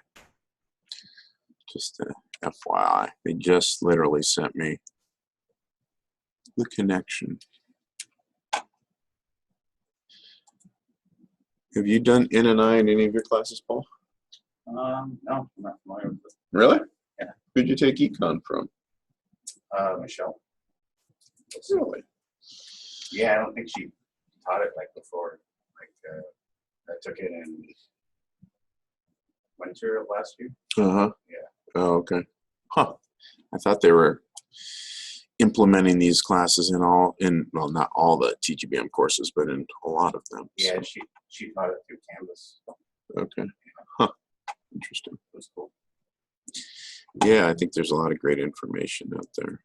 [SPEAKER 1] Just a FYI. They just literally sent me the connection. Have you done NNI in any of your classes, Paul?
[SPEAKER 3] No, I'm not familiar with it.
[SPEAKER 1] Really?
[SPEAKER 3] Yeah.
[SPEAKER 1] Who'd you take econ from?
[SPEAKER 3] Michelle.
[SPEAKER 1] Really?
[SPEAKER 3] Yeah, I don't think she taught it like before. Like I took it in winter of last year.
[SPEAKER 1] Uh-huh.
[SPEAKER 3] Yeah.
[SPEAKER 1] Oh, okay. Huh. I thought they were implementing these classes well, not all the TGBM courses, but in a lot of them.
[SPEAKER 3] Yeah, she taught it through Canvas.
[SPEAKER 1] Okay. Huh. Interesting.
[SPEAKER 3] It was cool.
[SPEAKER 1] Yeah, I think there's a lot of great information out there.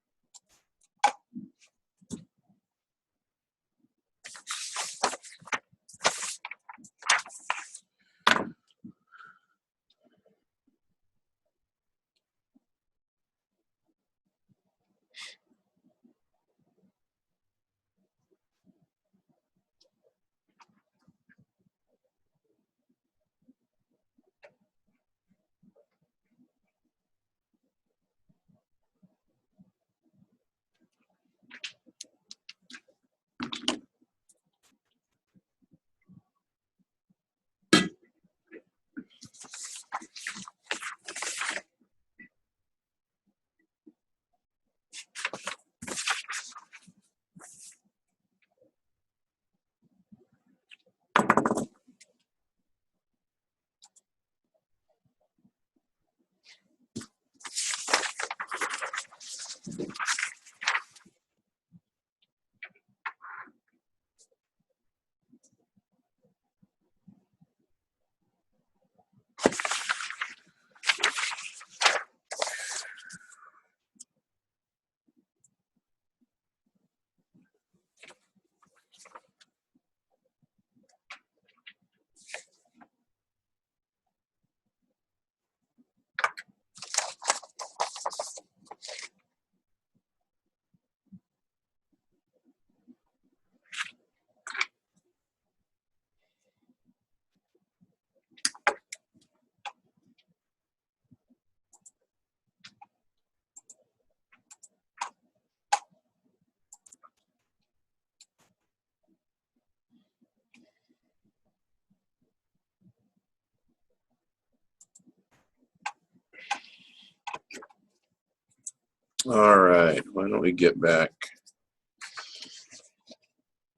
[SPEAKER 1] All right, why don't we get back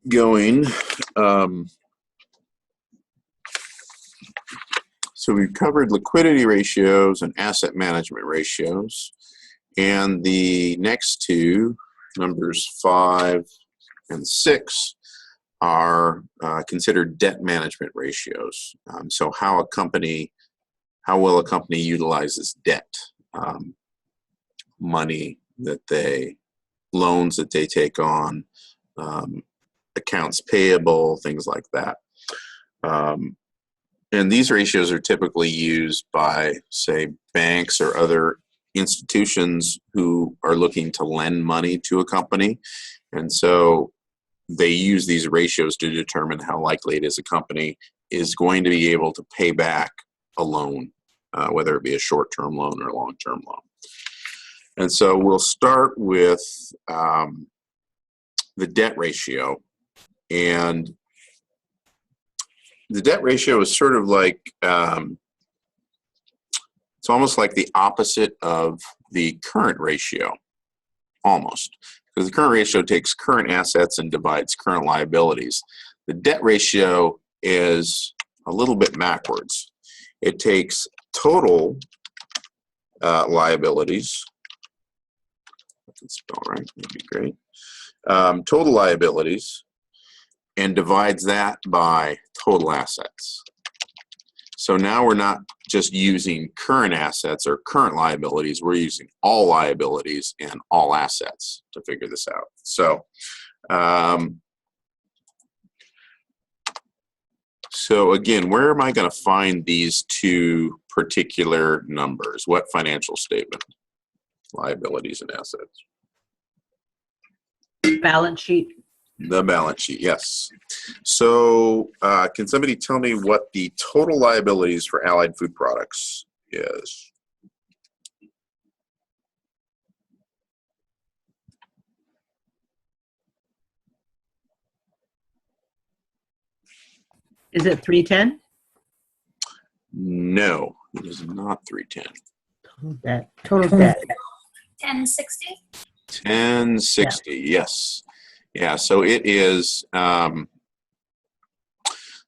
[SPEAKER 1] going? So we've covered liquidity ratios and asset management ratios. And the next two, numbers 5 and 6, are considered debt management ratios. So how will a company utilize its debt? Money loans that they take on, accounts payable, things like that. And these ratios are typically used by, say, banks or other institutions who are looking to lend money to a company. And so they use these ratios to determine how likely it is a company is going to be able to pay back a loan, whether it be a short-term loan or a long-term loan. And so we'll start with the debt ratio. And the debt ratio is sort of like, it's almost like the opposite of the current ratio, almost. Because the current ratio takes current assets and divides current liabilities. The debt ratio is a little bit backwards. It takes total liabilities. I can spell right, that'd be great. Total liabilities, and divides that by total assets. So now we're not just using current assets or current liabilities, we're using all liabilities and all assets to figure this out. So, so again, where am I going to find these two particular numbers? What financial statement? Liabilities and assets.
[SPEAKER 2] Balance sheet.
[SPEAKER 1] The balance sheet, yes. So can somebody tell me what the total liabilities for Allied Food Products is?
[SPEAKER 2] Is it 310?
[SPEAKER 1] No, it is not 310.
[SPEAKER 2] Total debt. Total debt.
[SPEAKER 6] 1060.
[SPEAKER 1] 1060, yes. Yeah, so it is,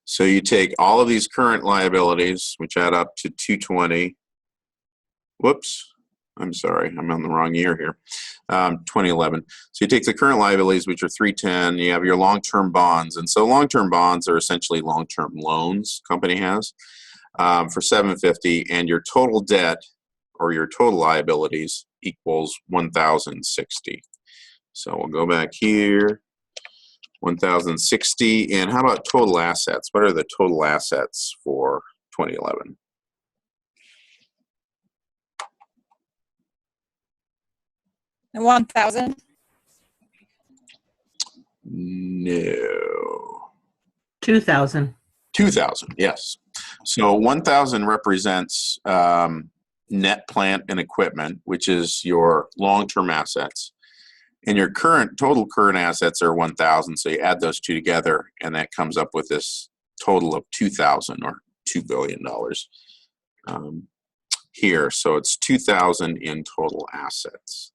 [SPEAKER 1] so you take all of these current liabilities, which add up to 220. Whoops, I'm sorry, I'm on the wrong year here. 2011. So you take the current liabilities, which are 310, you have your long-term bonds. And so long-term bonds are essentially long-term loans company has for 750, and your total debt or your total liabilities equals 1,060. So we'll go back here, 1,060. And how about total assets? What are the total assets for 2011?
[SPEAKER 4] And 1,000.
[SPEAKER 1] No.
[SPEAKER 2] 2,000.
[SPEAKER 1] 2,000, yes. So 1,000 represents net plant and equipment, which is your long-term assets. And your total current assets are 1,000. So you add those two together, and that comes up with this total of 2,000 or $2 billion here. So it's 2,000 in total assets.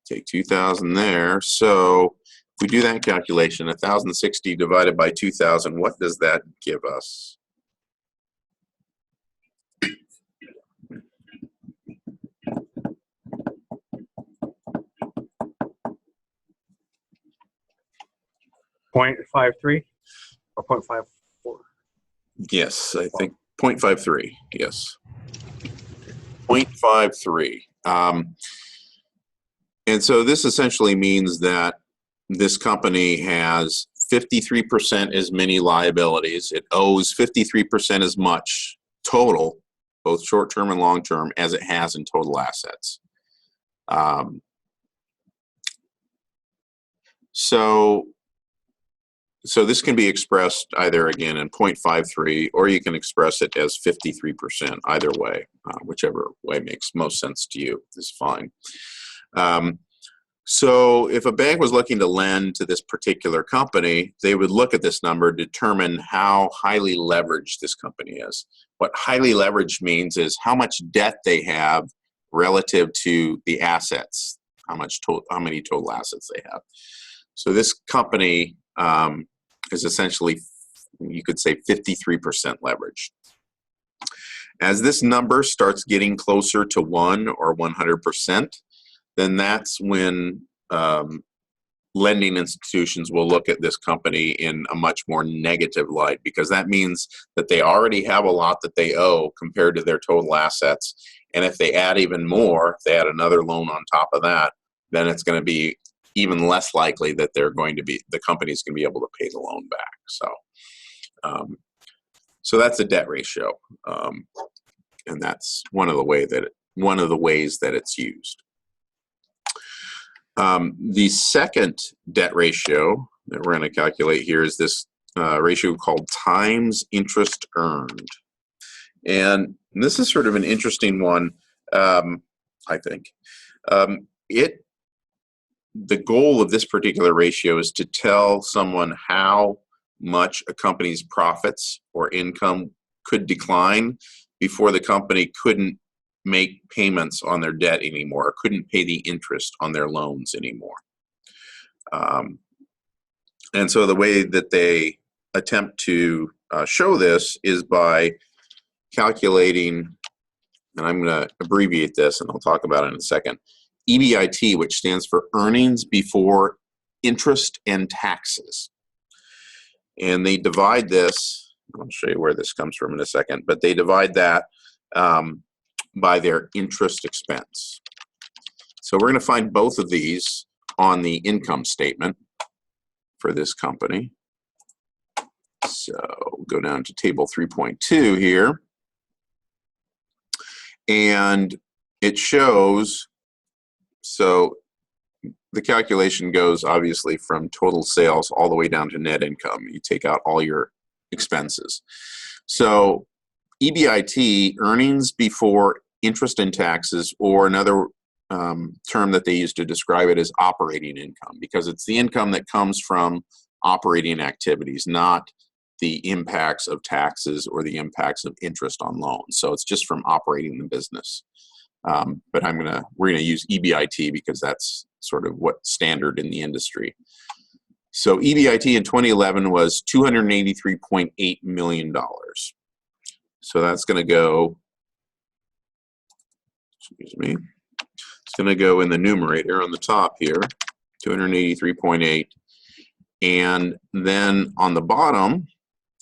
[SPEAKER 1] Take 2,000 there. So if we do that calculation, 1,060 divided by 2,000, what does that give us?
[SPEAKER 8] .53 or .54.
[SPEAKER 1] Yes, I think 0.53. Yes, 0.53. And so this essentially means that this company has 53% as many liabilities. It owes 53% as much total, both short-term and long-term, as it has in total assets. So this can be expressed either, again, in 0.53, or you can express it as 53%, either way. Whichever way makes most sense to you is fine. So if a bank was looking to lend to this particular company, they would look at this number, determine how highly leveraged this company is. What highly leveraged means is how much debt they have relative to the assets. how many total assets they have. So this company is essentially, you could say, 53% leverage. As this number starts getting closer to 1 or 100%, then that's when lending institutions will look at this company in a much more negative light, because that means that they already have a lot that they owe compared to their total assets. And if they add even more, if they add another loan on top of that, then it's going to be even less likely that the company's going to be able to pay the loan back. So that's the debt ratio, and that's one of the ways that it's used. The second debt ratio that we're going to calculate here is this ratio called times interest earned. And this is sort of an interesting one, I think. The goal of this particular ratio is to tell someone how much a company's profits or income could decline before the company couldn't make payments on their debt anymore, or couldn't pay the interest on their loans anymore. And so the way that they attempt to show this is by calculating, and I'm going to abbreviate this and I'll talk about it in a second, EBIT, which stands for earnings before interest and taxes. And they divide this, I'll show you where this comes from in a second, but they divide that by their interest expense. So we're going to find both of these on the income statement for this company. So we'll go down to table 3.2 here. And it shows, so the calculation goes obviously from total sales all the way down to net income. You take out all your expenses. So EBIT, earnings before interest and taxes, or another term that they use to describe it is operating income, because it's the income that comes from operating activities, not the impacts of taxes or the impacts of interest on loans. So it's just from operating the business. But we're gonna use EBIT because that's sort of what's standard in the industry. So EBIT in 2011 was $283.8 million. So that's going to go, excuse me, it's going to go in the numerator on the top here, 283.8. And then on the bottom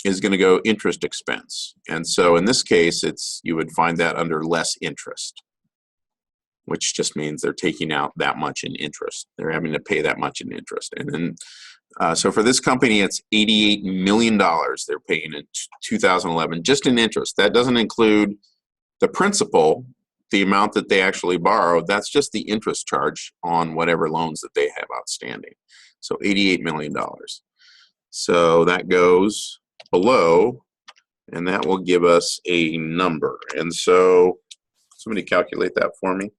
[SPEAKER 1] is going to go interest expense. And so in this case, you would find that under less interest, which just means they're taking out that much in interest. They're having to pay that much in interest. And then, so for this company, it's $88 million they're paying in 2011, just in interest. That doesn't include the principal, the amount that they actually borrowed. That's just the interest charge on whatever loans that they have outstanding. So $88 million. So that goes below, and that will give us a number. And so somebody calculate that for me.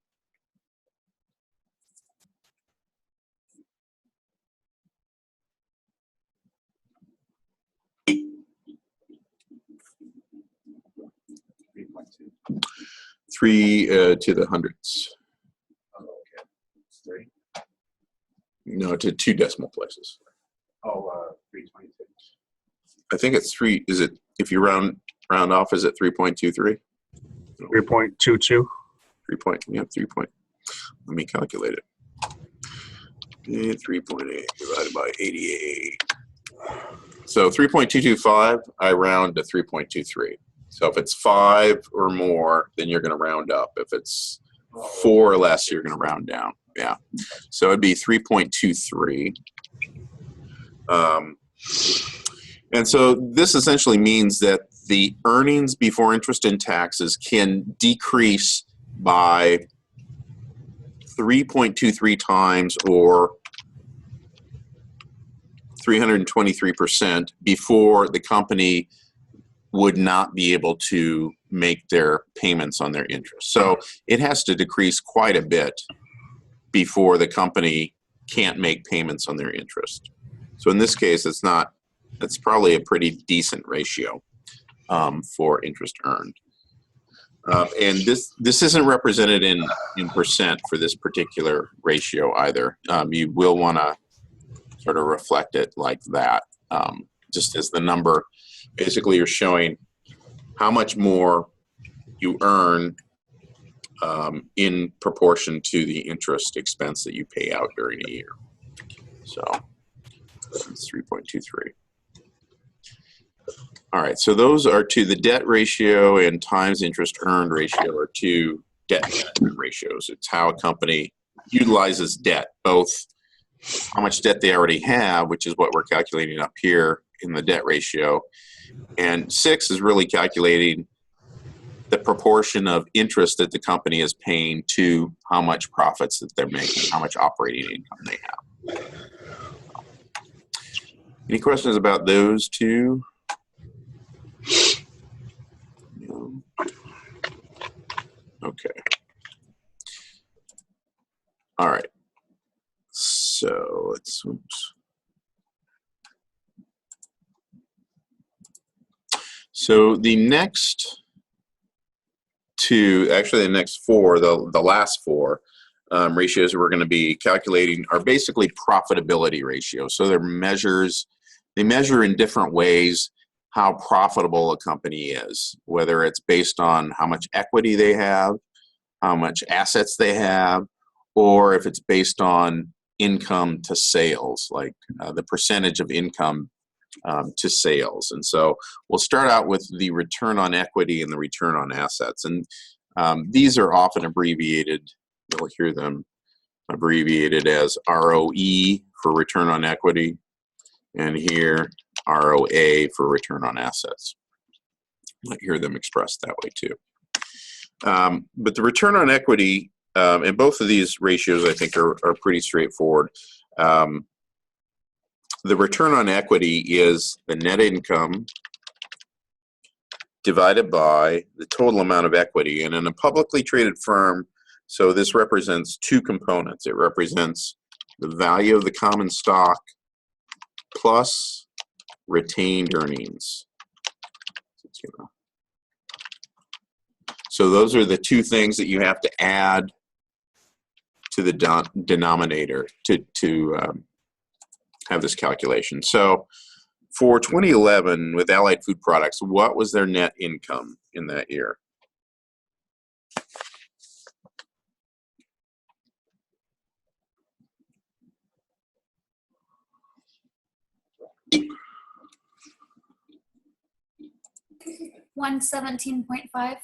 [SPEAKER 1] Three to the hundreds.
[SPEAKER 3] Oh, okay. It's 3.
[SPEAKER 1] No, to 2 decimal places.
[SPEAKER 3] Oh, 322.
[SPEAKER 1] I think it's 3. Is it, if you round off, is it 3.23?
[SPEAKER 8] 3.22.
[SPEAKER 1] 3 point. Let me calculate it. 3.8 divided by 88. So 3.225, I round to 3.23. So if it's 5 or more, then you're going to round up. If it's 4 or less, you're going to round down. Yeah. So it'd be 3.23. And so this essentially means that the earnings before interest and taxes can decrease by 3.23 times, or 323%, before the company would not be able to make their payments on their interest. So it has to decrease quite a bit before the company can't make payments on their interest. So in this case, it's probably a pretty decent ratio for interest earned. And this isn't represented in percent for this particular ratio either. You will want to sort of reflect it like that, just as the number. Basically, you're showing how much more you earn in proportion to the interest expense that you pay out during a year. So it's 3.23. All right, so those are two. The debt ratio and times interest earned ratio are two debt management ratios. It's how a company utilizes debt, both how much debt they already have, which is what we're calculating up here in the debt ratio, and 6 is really calculating the proportion of interest that the company is paying to how much profits that they're making, how much operating income they have. Any questions about those two? No. Okay. All right. So let's, oops. So the next two, actually the next four, the last four ratios we're going to be calculating are basically profitability ratios. So they measure in different ways how profitable a company is, whether it's based on how much equity they have, how much assets they have, or if it's based on income to sales, like the percentage of income to sales. And so we'll start out with the return on equity and the return on assets. And these are often abbreviated, you'll hear them abbreviated as ROE for return on equity, and here ROA for return on assets. You might hear them expressed that way too. But the return on equity, and both of these ratios I think are pretty straightforward. The return on equity is the net income divided by the total amount of equity. And in a publicly traded firm, so this represents two components. It represents the value of the common stock plus retained earnings. So those are the two things that you have to add to the denominator to have this calculation. So for 2011 with Allied Food Products, what was their net income in that year?
[SPEAKER 6] $117.5.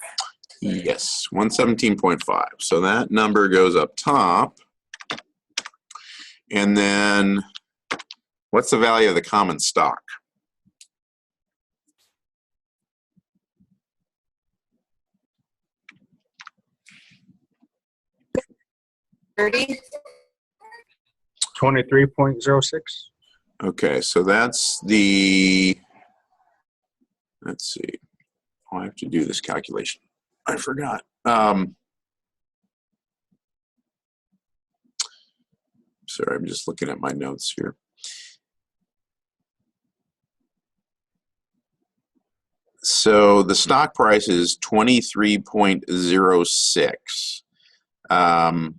[SPEAKER 1] Yes, 117.5. So that number goes up top. And then what's the value of the common stock?
[SPEAKER 4] $30.
[SPEAKER 8] 23.06.
[SPEAKER 1] Okay, so that's the, let's see. Oh, I have to do this calculation. I forgot. Sorry, I'm just looking at my notes here. So the stock price is 23.06.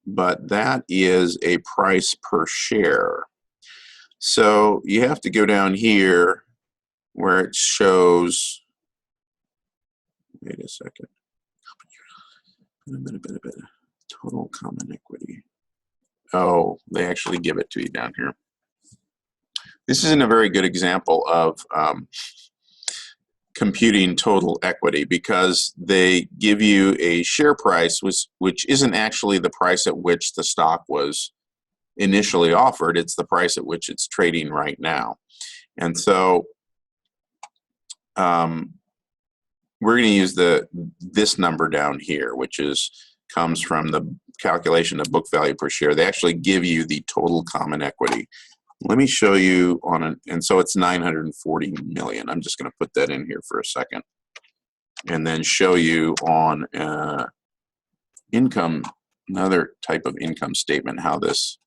[SPEAKER 1] But that is a price per share. So you have to go down here where it shows, wait a second, total common equity. Oh, they actually give it to you down here. This isn't a very good example of computing total equity because they give you a share price which isn't actually the price at which the stock was initially offered. It's the price at which it's trading right now. And so we're going to use this number down here, which comes from the calculation of book value per share. They actually give you the total common equity. Let me show you and so it's 940 million. I'm just going to put that in here for a second and then show you on income, another type of income statement, how this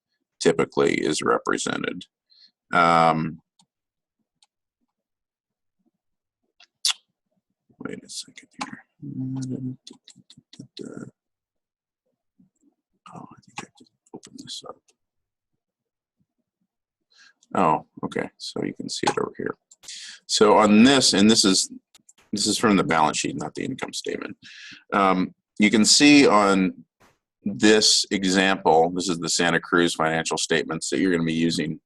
[SPEAKER 1] typically is represented. Wait a second here. Oh, I think I have to open this up. Oh, okay. So you can see it over here. So on this, and this is from the balance sheet, not the income statement. You can see on this example, this is the Santa Cruz financial statements that you're going to be using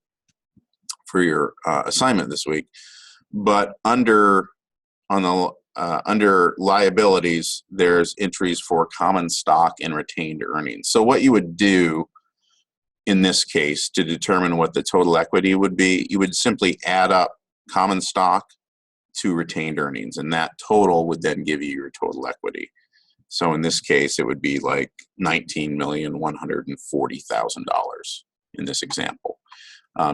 [SPEAKER 1] for your assignment this week. But under liabilities, there's entries for common stock and retained earnings. So what you would do in this case to determine what the total equity would be, you would simply add up common stock to retained earnings, and that total would then give you your total equity. So in this case, it would be like $19,140,000 in this example.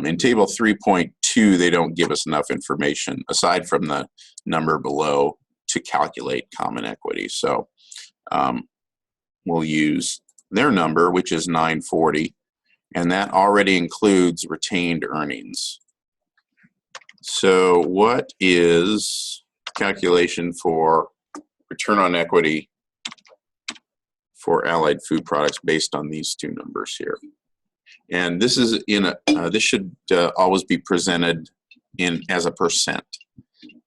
[SPEAKER 1] In table 3.2, they don't give us enough information aside from the number below to calculate common equity. So we'll use their number, which is 940, and that already includes retained earnings. So what is calculation for return on equity for Allied Food Products based on these two numbers here? And this is this should always be presented as a percent.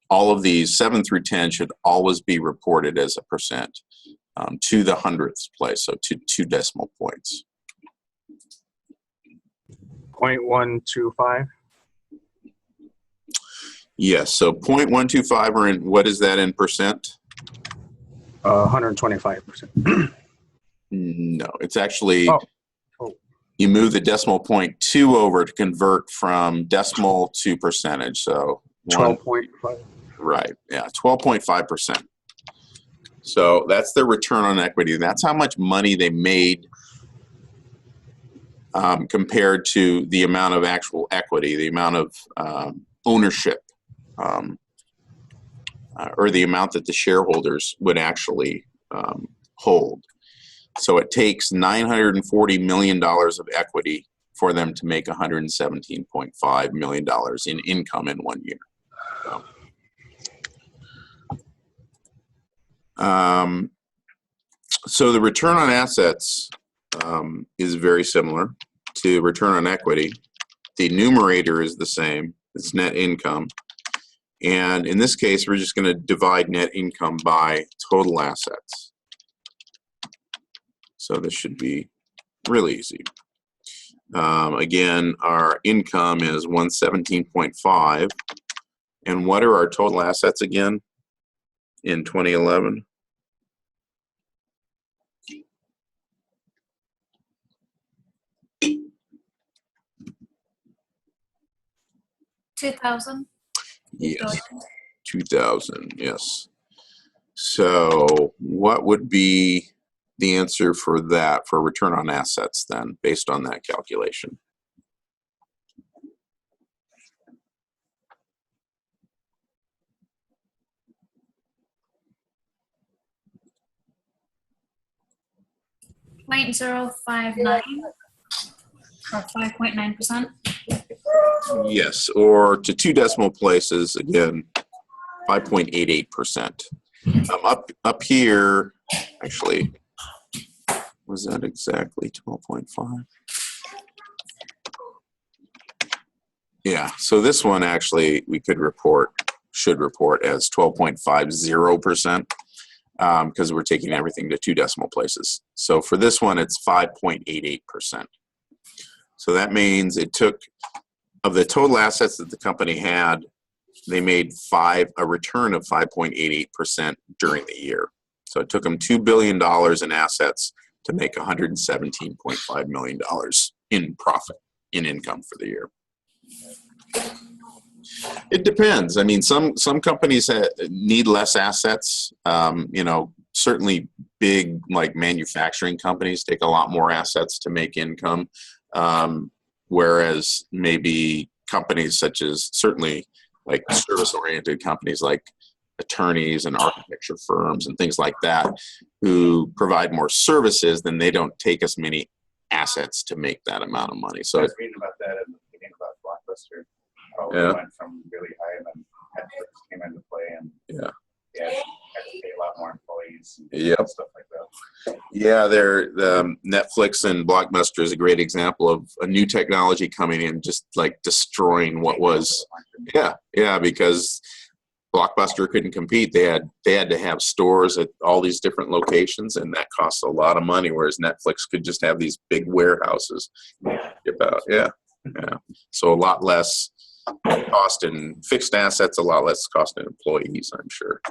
[SPEAKER 1] All of these 7 through 10 should always be reported as a percent to the hundredths place, so to 2 decimal points.
[SPEAKER 8] 0.125.
[SPEAKER 1] Yes, so 0.125, or in, what is that in percent?
[SPEAKER 8] 125%.
[SPEAKER 1] No, it's actually,
[SPEAKER 8] Oh.
[SPEAKER 1] you move the decimal point 2 over to convert from decimal to percentage. So
[SPEAKER 8] 12.5.
[SPEAKER 1] right, yeah, 12.5%. So that's their return on equity. That's how much money they made compared to the amount of actual equity, the amount of ownership, or the amount that the shareholders would actually hold. So it takes $940 million of equity for them to make $117.5 million in income in 1 year. So the return on assets is very similar to return on equity. The numerator is the same. It's net income. And in this case, we're just going to divide net income by total assets. So this should be really easy. Again, our income is 117.5. And what are our total assets again in 2011?
[SPEAKER 6] $2,000.
[SPEAKER 1] Yes, 2,000, yes. So what would be the answer for that, for return on assets then, based on that calculation?
[SPEAKER 6] .059 or 5.9%.
[SPEAKER 1] Yes, or to 2 decimal places, again, 5.88%. Up here, actually, was that exactly 12.5? Yeah, so this one actually we could should report as 12.50%. Because we're taking everything to 2 decimal places. So for this one, it's 5.88%. So that means it took, of the total assets that the company had, they made a return of 5.88% during the year. So it took them $2 billion in assets to make $117.5 million in profit, in income for the year. It depends. I mean, some companies need less assets. You know, certainly big like manufacturing companies take a lot more assets to make income, whereas maybe companies such as certainly like service-oriented companies like attorneys and architecture firms and things like that who provide more services, then they don't take as many assets to make that amount of money. So
[SPEAKER 3] I was reading about that in the beginning about Blockbuster. How
[SPEAKER 1] Yeah.
[SPEAKER 3] it went from really high and then Netflix came into play and
[SPEAKER 1] Yeah.
[SPEAKER 3] yeah, employees and
[SPEAKER 1] Yep.
[SPEAKER 3] stuff like that.
[SPEAKER 1] Yeah, the Netflix and Blockbuster is a great example of a new technology coming in, just like destroying what was. Yeah, because Blockbuster couldn't compete. They had to have stores at all these different locations, and that costs a lot of money. Whereas Netflix could just have these big warehouses. Yeah. So a lot less cost in fixed assets, a lot less cost in employees, I'm sure.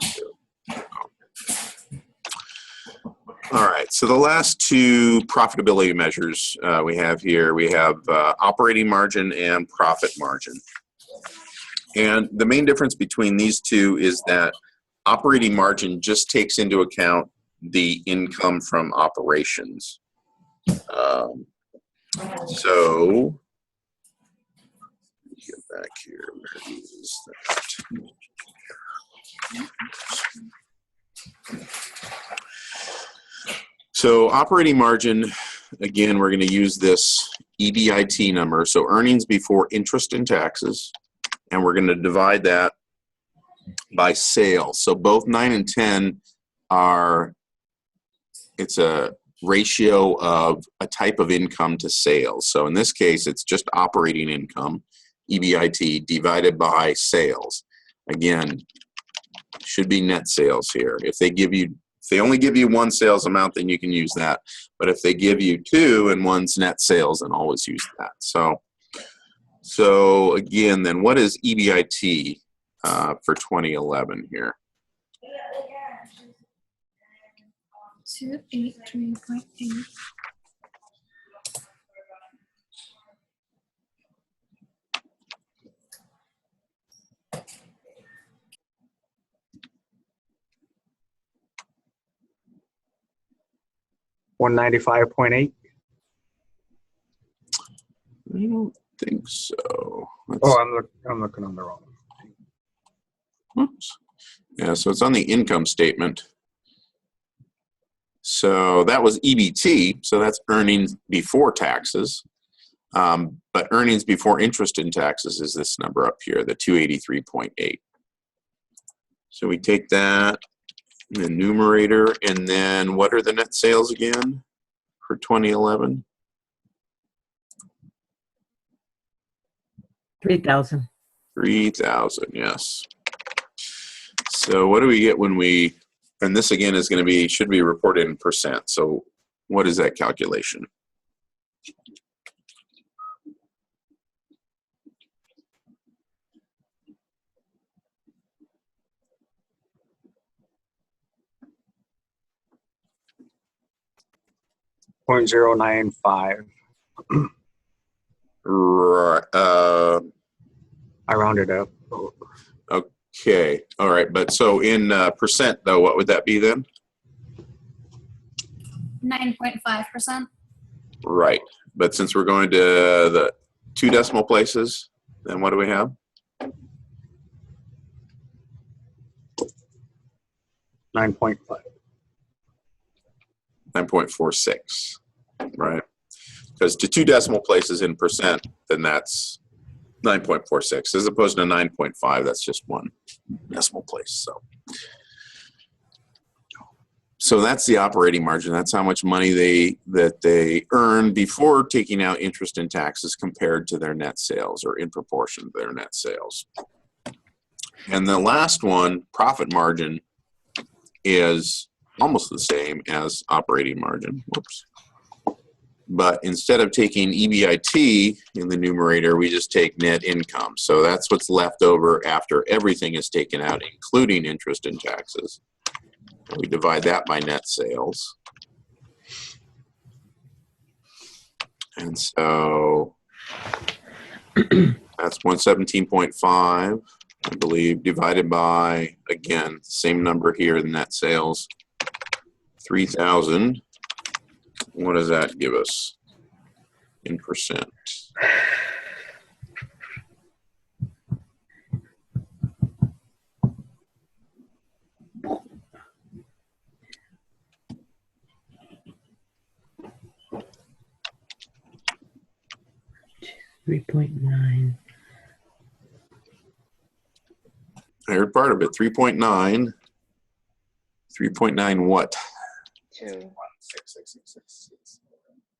[SPEAKER 1] All right. So the last two profitability measures we have here, we have operating margin and profit margin. And the main difference between these two is that operating margin just takes into account the income from operations. So, get back here. Where is that? So operating margin, again, we're going to use this EBIT number, so earnings before interest and taxes. And we're going to divide that by sales. So both 9 and 10 it's a ratio of a type of income to sales. So in this case, it's just operating income, EBIT, divided by sales. Again, should be net sales here. If they only give you one sales amount, then you can use that. But if they give you two and one's net sales, then always use that. So again, then what is EBIT for 2011 here?
[SPEAKER 6] 283.8.
[SPEAKER 8] $195.8.
[SPEAKER 1] I don't think so.
[SPEAKER 8] I'm looking on the wrong.
[SPEAKER 1] Oops. Yeah, so it's on the income statement. So that was EBT, so that's earnings before taxes. But earnings before interest and taxes is this number up here, the 283.8. So we take that in the numerator, and then what are the net sales again for 2011?
[SPEAKER 2] 3,000.
[SPEAKER 1] 3,000, yes. So what do we get when we, and this again is going to be, should be reported in percent. So what is that calculation?
[SPEAKER 8] .095.
[SPEAKER 1] Right.
[SPEAKER 8] I rounded up.
[SPEAKER 1] Okay. All right. But so in percent, though, what would that be then?
[SPEAKER 6] 9.5%.
[SPEAKER 1] Right. But since we're going to the 2 decimal places, then what do we have?
[SPEAKER 8] 9.5.
[SPEAKER 1] 9.46. Right. Because to 2 decimal places in percent, then that's 9.46 as opposed to 9.5. That's just 1 decimal place. So that's the operating margin. That's how much money they earn before taking out interest and taxes compared to their net sales, or in proportion to their net sales. And the last one, profit margin, is almost the same as operating margin. Whoops. But instead of taking EBIT in the numerator, we just take net income. So that's what's left over after everything is taken out, including interest and taxes. And we divide that by net sales. And so that's 117.5, I believe, divided by, again, same number here, the net sales, 3,000. What does that give us in percent?
[SPEAKER 2] $3.9.
[SPEAKER 1] I heard part of it, 3.9. 3.9 what?
[SPEAKER 7] 2.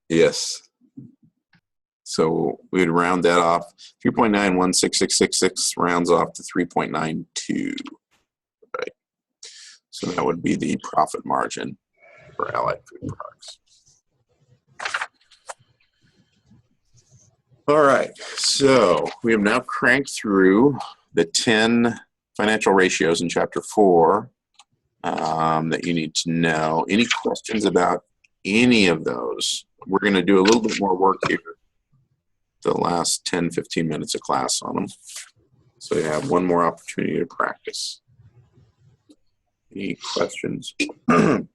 [SPEAKER 1] Yes. So we'd round that off. 3.916666 rounds off to 3.92. Right. So that would be the profit margin for Allied Food Products. All right. So we have now cranked through the 10 financial ratios in Chapter 4 that you need to know. Any questions about any of those? We're going to do a little bit more work here the last 10, 15 minutes of class on them. So you have one more opportunity to practice. Any questions? No.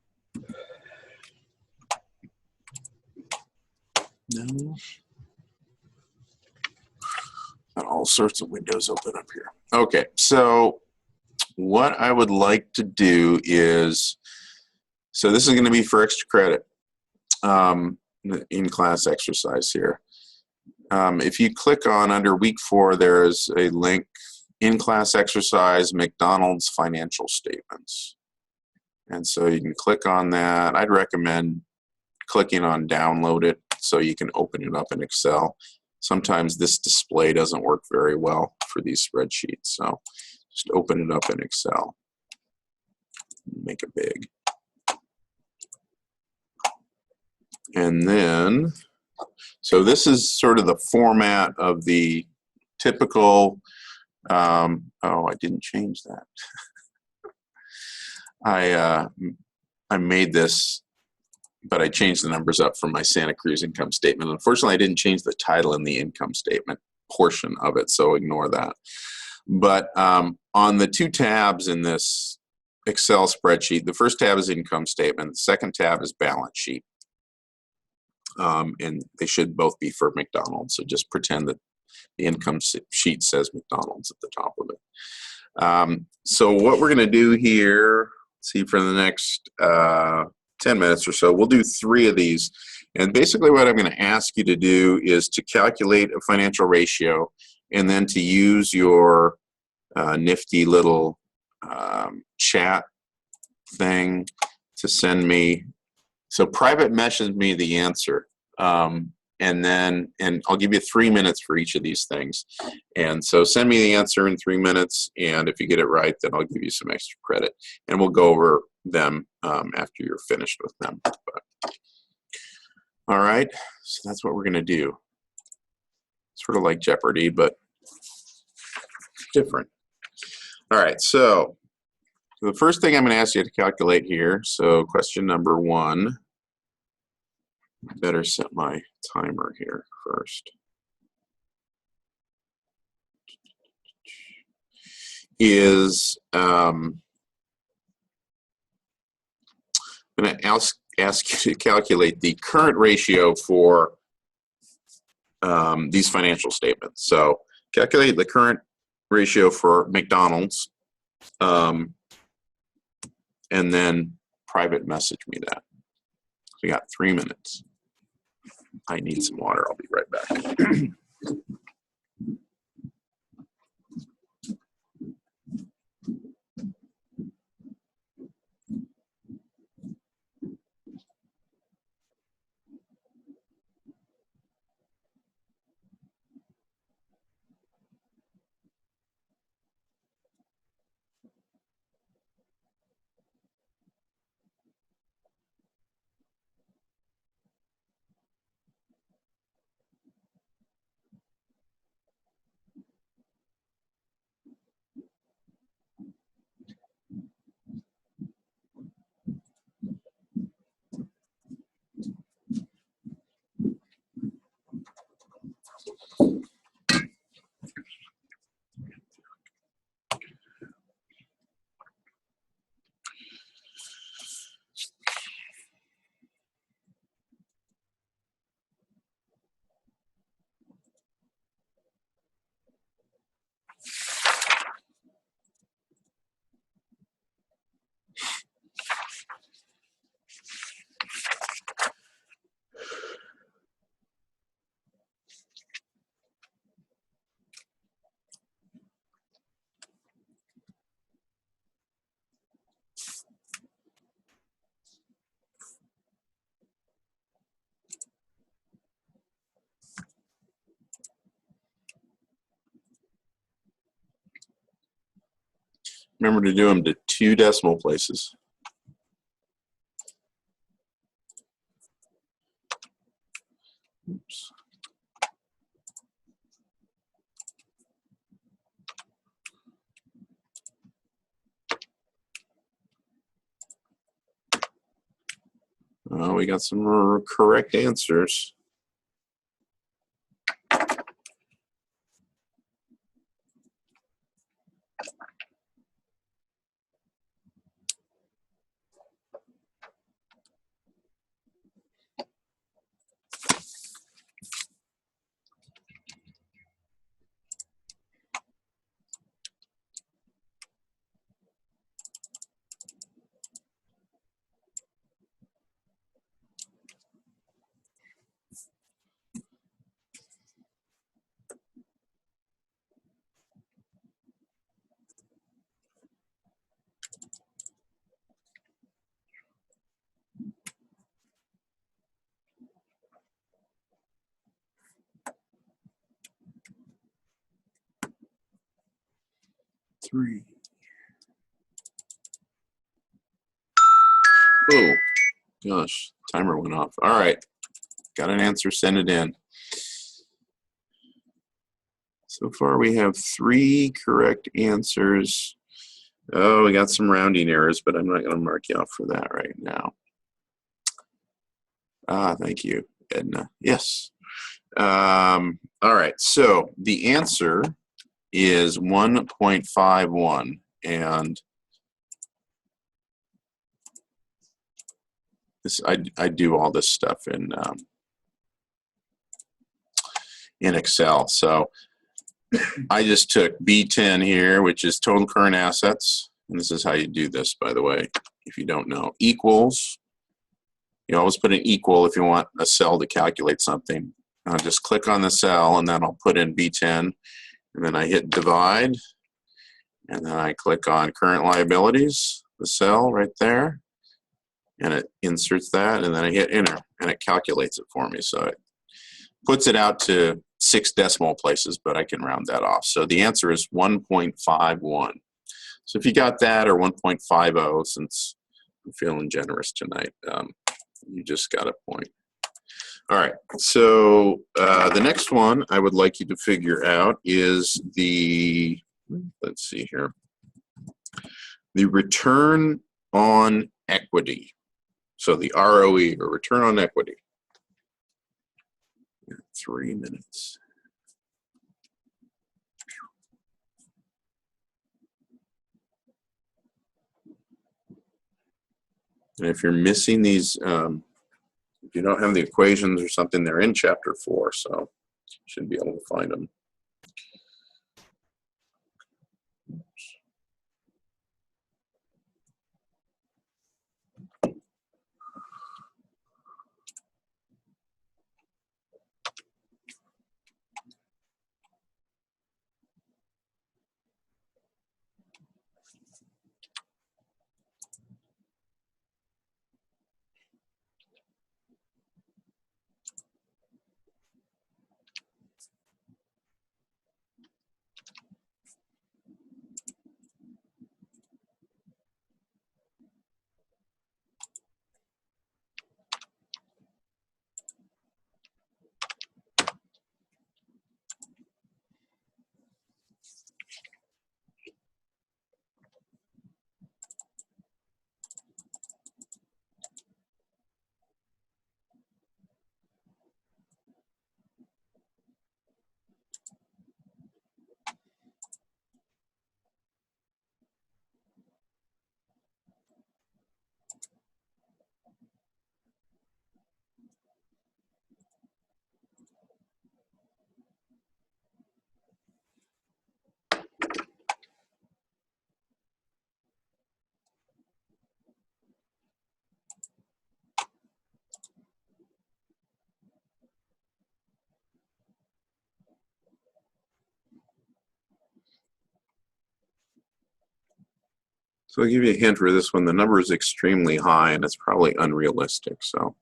[SPEAKER 1] Got all sorts of windows open up here. Okay, so what I would like to do is, so this is going to be for extra credit in class exercise here. If you click on under week 4, there's a link, in class exercise, McDonald's financial statements. And so you can click on that. I'd recommend clicking on download it so you can open it up in Excel. Sometimes this display doesn't work very well for these spreadsheets. So just open it up in Excel. Make it big. And then, so this is sort of the format of the typical, oh, I didn't change that. I made this, but I changed the numbers up from my Santa Cruz income statement. Unfortunately, I didn't change the title in the income statement portion of it, so ignore that. But on the 2 tabs in this Excel spreadsheet, the first tab is income statement, the second tab is balance sheet. And they should both be for McDonald's, so just pretend that the income sheet says McDonald's at the top of it. So what we're going to do here, see, for the next 10 minutes or so, we'll do 3 of these. And basically what I'm going to ask you to do is to calculate a financial ratio and then to use your nifty little chat thing to send me. So private message me the answer. And I'll give you 3 minutes for each of these things. And so send me the answer in 3 minutes. And if you get it right, then I'll give you some extra credit. And we'll go over them after you're finished with them. But, all right, so that's what we're going to do. Sort of like Jeopardy, but different. All right, so the first thing I'm going to ask you to calculate here, so question number 1. Better set my timer here first. Is I'm going to ask you to calculate the current ratio for these financial statements. So calculate the current ratio for McDonald's, and then private message me that. We got 3 minutes. I need some water. I'll be right back. Remember to do them to 2 decimal places. Oops. Oh, we got some correct answers. Three. Oh, gosh, timer went off. All right, got an answer, send it in. So far we have 3 correct answers. Oh, we got some rounding errors, but I'm not going to mark you off for that right now. Thank you, Edna. Yes. All right, so the answer is 1.51, and this I do all this stuff in Excel. So I just took B10 here, which is total current assets, and this is how you do this, by the way, if you don't know. Equals. You always put an equal if you want a cell to calculate something. I'll just click on the cell, and then I'll put in B10, and then I hit divide, and then I click on current liabilities, the cell right there, and it inserts that, and then I hit enter, and it calculates it for me. So it puts it out to 6 decimal places, but I can round that off. So the answer is 1.51. So if you got that, or 1.50, since I'm feeling generous tonight, you just got a point. All right, so the next one I would like you to figure out is the, let's see here, the return on equity. So the ROE, or return on equity. 3 minutes. And if you're missing these, if you don't have the equations or something, they're in chapter 4, so you should be able to find them. So I'll give you a hint for this one. The number is extremely high, and it's probably unrealistic. So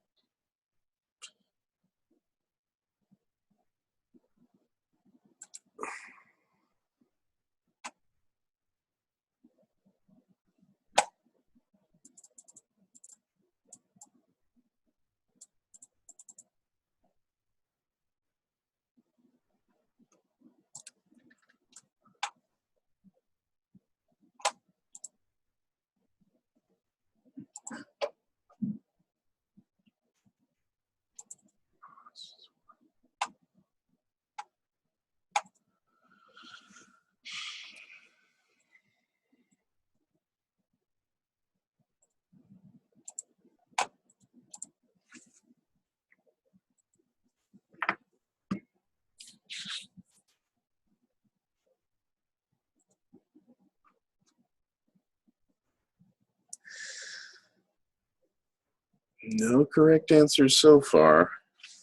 [SPEAKER 1] No correct answers so far.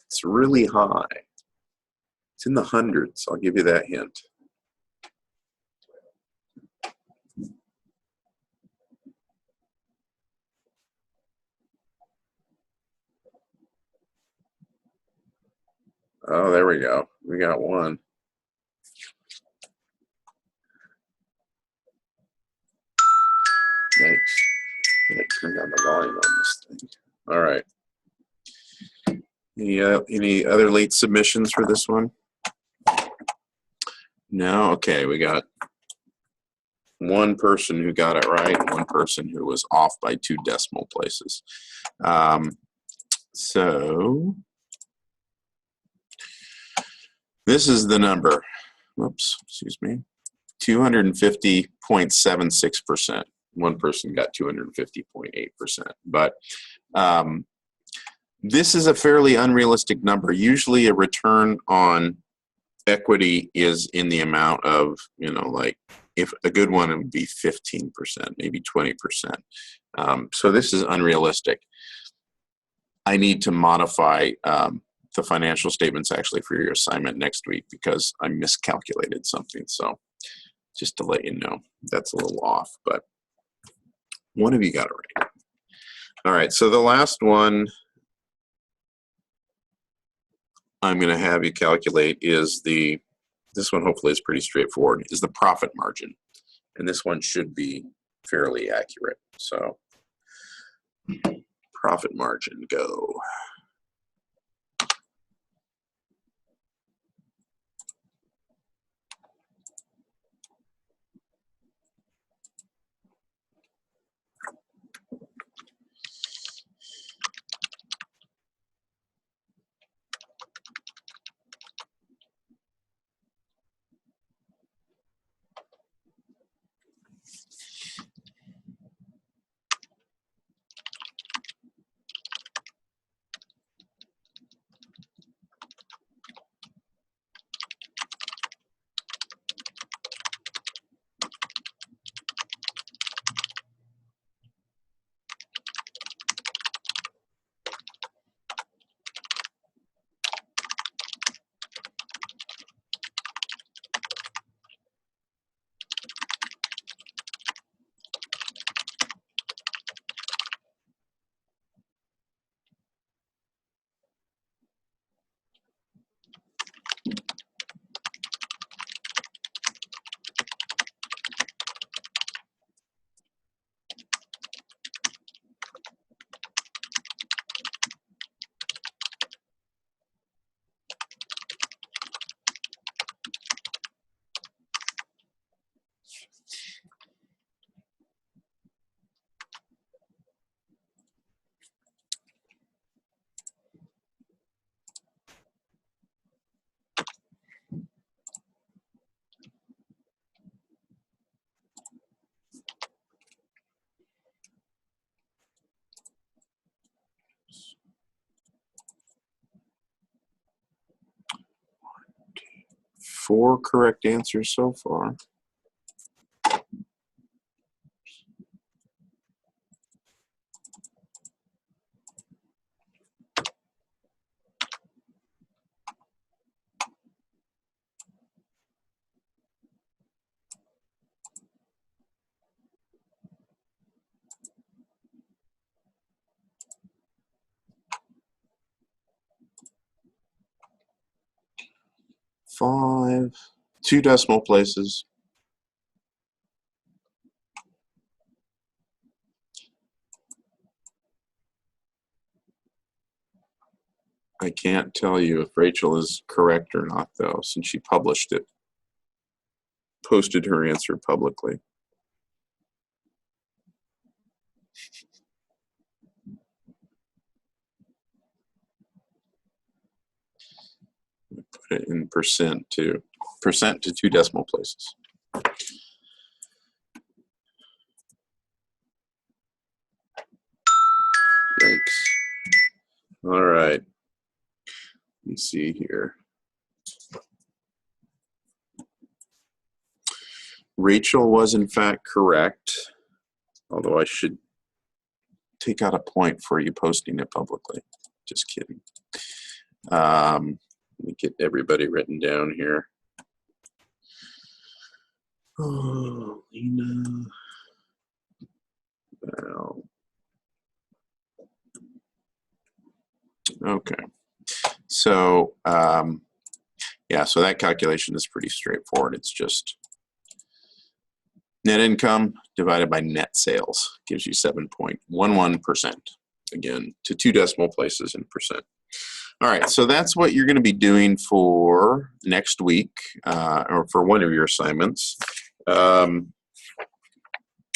[SPEAKER 1] It's really high. It's in the hundreds. I'll give you that hint. Oh, there we go. We got one. Thanks. I'm gonna turn down the volume on this thing. All right. Any other late submissions for this one? No? Okay, we got one person who got it right and one person who was off by 2 decimal places. So this is the number. Whoops, excuse me. 250.76%. One person got 250.8%. But this is a fairly unrealistic number. Usually a return on equity is in the amount of, like if a good one, it would be 15%, maybe 20%. So this is unrealistic. I need to modify the financial statements actually for your assignment next week because I miscalculated something. So just to let you know, that's a little off, but one of you got it right. All right, so the last one I'm going to have you calculate is this one hopefully is pretty straightforward, is the profit margin. And this one should be fairly accurate. So profit margin, go. Four correct answers so far. Five, 2 decimal places. I can't tell you if Rachel is correct or not, though, since she published it, posted her answer publicly. Put it in percent to 2 decimal places. Thanks. All right. Let me see here. Rachel was in fact correct, although I should take out a point for you posting it publicly. Just kidding. Let me get everybody written down here. Oh, Lena. Well. Okay. So, yeah, so that calculation is pretty straightforward. It's just net income divided by net sales gives you 7.11%. Again, to 2 decimal places in percent. All right, so that's what you're going to be doing for next week, or for one of your assignments.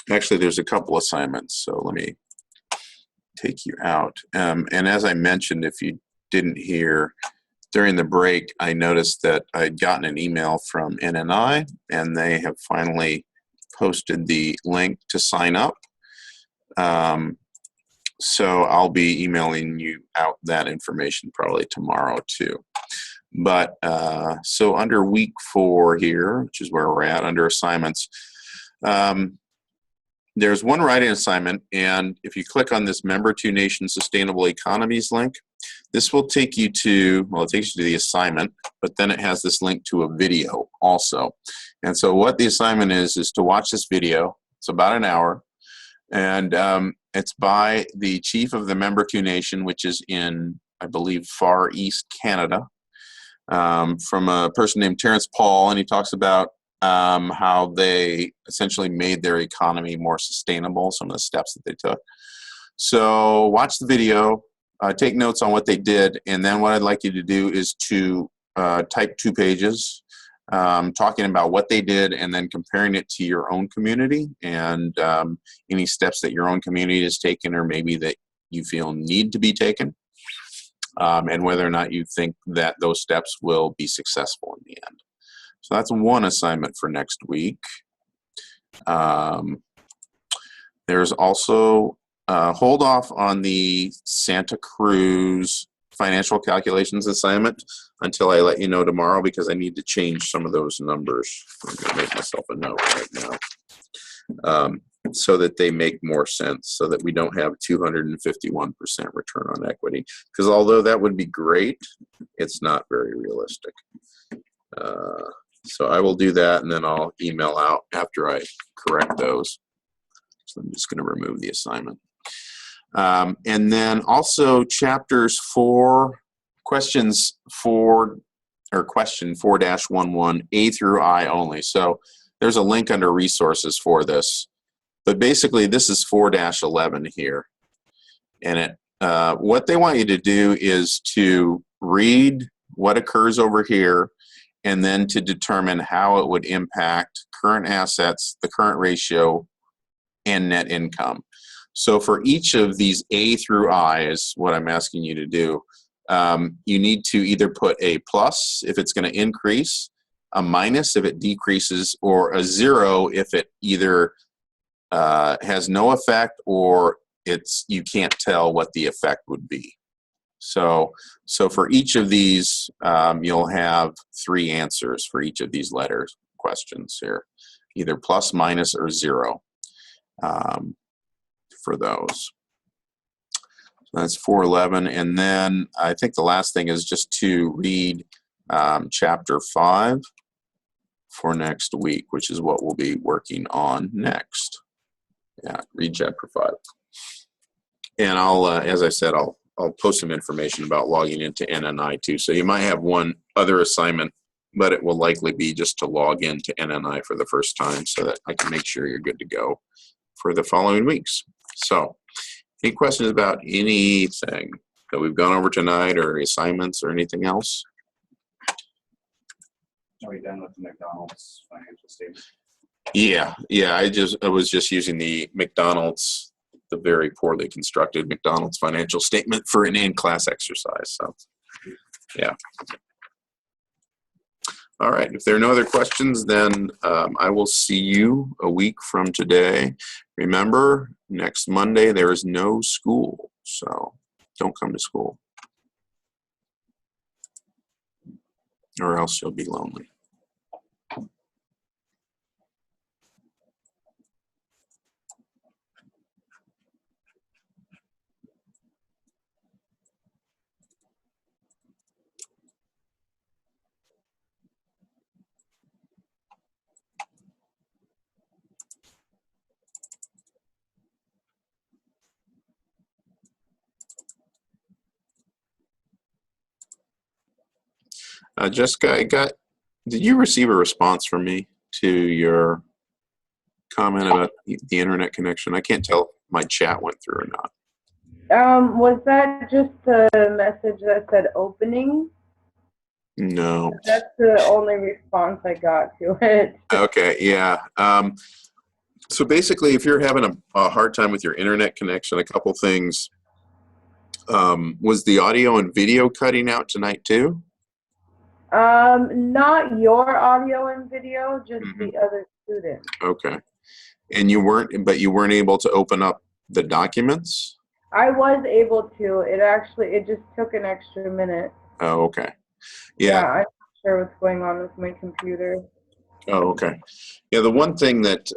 [SPEAKER 1] Actually, there's a couple assignments, so let me take you out. And as I mentioned, if you didn't hear, during the break, I noticed that I'd gotten an email from NNI, and they have finally posted the link to sign up. So I'll be emailing you out that information probably tomorrow too. But so under week 4 here, which is where we're at under assignments, there's one writing assignment, and if you click on this Member 2 Nation Sustainable Economies link, this will take you to, well, it takes you to the assignment, but then it has this link to a video also. And so what the assignment is to watch this video. It's about an hour, and it's by the chief of the Member 2 Nation, which is in, I believe, Far East Canada, from a person named Terrence Paul, and he talks about how they essentially made their economy more sustainable, some of the steps that they took. So watch the video, take notes on what they did, and then what I'd like you to do is to type 2 pages talking about what they did and then comparing it to your own community and any steps that your own community has taken or maybe that you feel need to be taken, and whether or not you think that those steps will be successful in the end. So that's one assignment for next week. There's also hold off on the Santa Cruz financial calculations assignment until I let you know tomorrow, because I need to change some of those numbers. I'm going to make myself a note right now so that they make more sense, so that we don't have 251% return on equity. Because although that would be great, it's not very realistic. So I will do that, and then I'll email out after I correct those. So I'm just going to remove the assignment. And then also chapters 4, questions 4, or question 4-11, A through I only. So there's a link under resources for this. But basically, this is 4-11 here. And it, what they want you to do is to read what occurs over here, and then to determine how it would impact current assets, the current ratio, and net income. So for each of these A through I is what I'm asking you to do. You need to either put a plus if it's going to increase, a minus if it decreases, or a 0 if it either has no effect or you can't tell what the effect would be. So for each of these, you'll have 3 answers for each of these letters questions here, either plus, minus, or 0 for those. So that's 411. And then I think the last thing is just to read chapter 5 for next week, which is what we'll be working on next. Yeah, read chapter 5. And I'll, as I said, I'll post some information about logging into NNI too. So you might have one other assignment, but it will likely be just to log into NNI for the first time so that I can make sure you're good to go for the following weeks. So any questions about anything that we've gone over tonight, or assignments or anything else?
[SPEAKER 3] Are we done with the McDonald's financial statement?
[SPEAKER 1] Yeah. I was just using the McDonald's, the very poorly constructed McDonald's financial statement for an in-class exercise. So, yeah. All right. If there are no other questions, then I will see you a week from today. Remember, next Monday there is no school, so don't come to school, or else you'll be lonely. Jessica, did you receive a response from me to your comment about the internet connection? I can't tell if my chat went through or not.
[SPEAKER 7] Was that just the message that said opening?
[SPEAKER 1] No.
[SPEAKER 7] That's the only response I got to it.
[SPEAKER 1] Okay, yeah. So basically, if you're having a hard time with your internet connection, a couple things. Was the audio and video cutting out tonight too?
[SPEAKER 7] Not your audio and video, just
[SPEAKER 1] Mhm.
[SPEAKER 7] the other student.
[SPEAKER 1] Okay. And you weren't able to open up the documents?
[SPEAKER 7] I was able to. It just took an extra minute.
[SPEAKER 1] Oh, okay.
[SPEAKER 7] Yeah,
[SPEAKER 1] Yeah.
[SPEAKER 7] I'm not sure what's going on with my computer.
[SPEAKER 1] Oh, okay. Yeah, the one thing that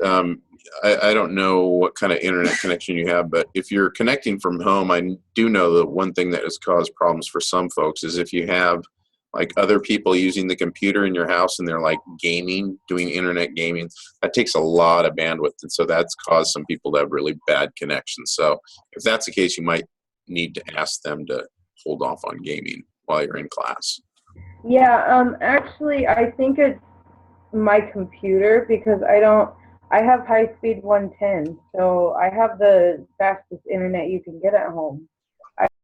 [SPEAKER 1] I don't know what kind of internet connection you have, but if you're connecting from home, I do know that one thing that has caused problems for some folks is if you have like other people using the computer in your house and they're like gaming, doing internet gaming, that takes a lot of bandwidth. And so that's caused some people to have really bad connections. So if that's the case, you might need to ask them to hold off on gaming while you're in class.
[SPEAKER 7] Yeah, actually, I think it's my computer because I have high speed 110, so I have the fastest internet you can get at home.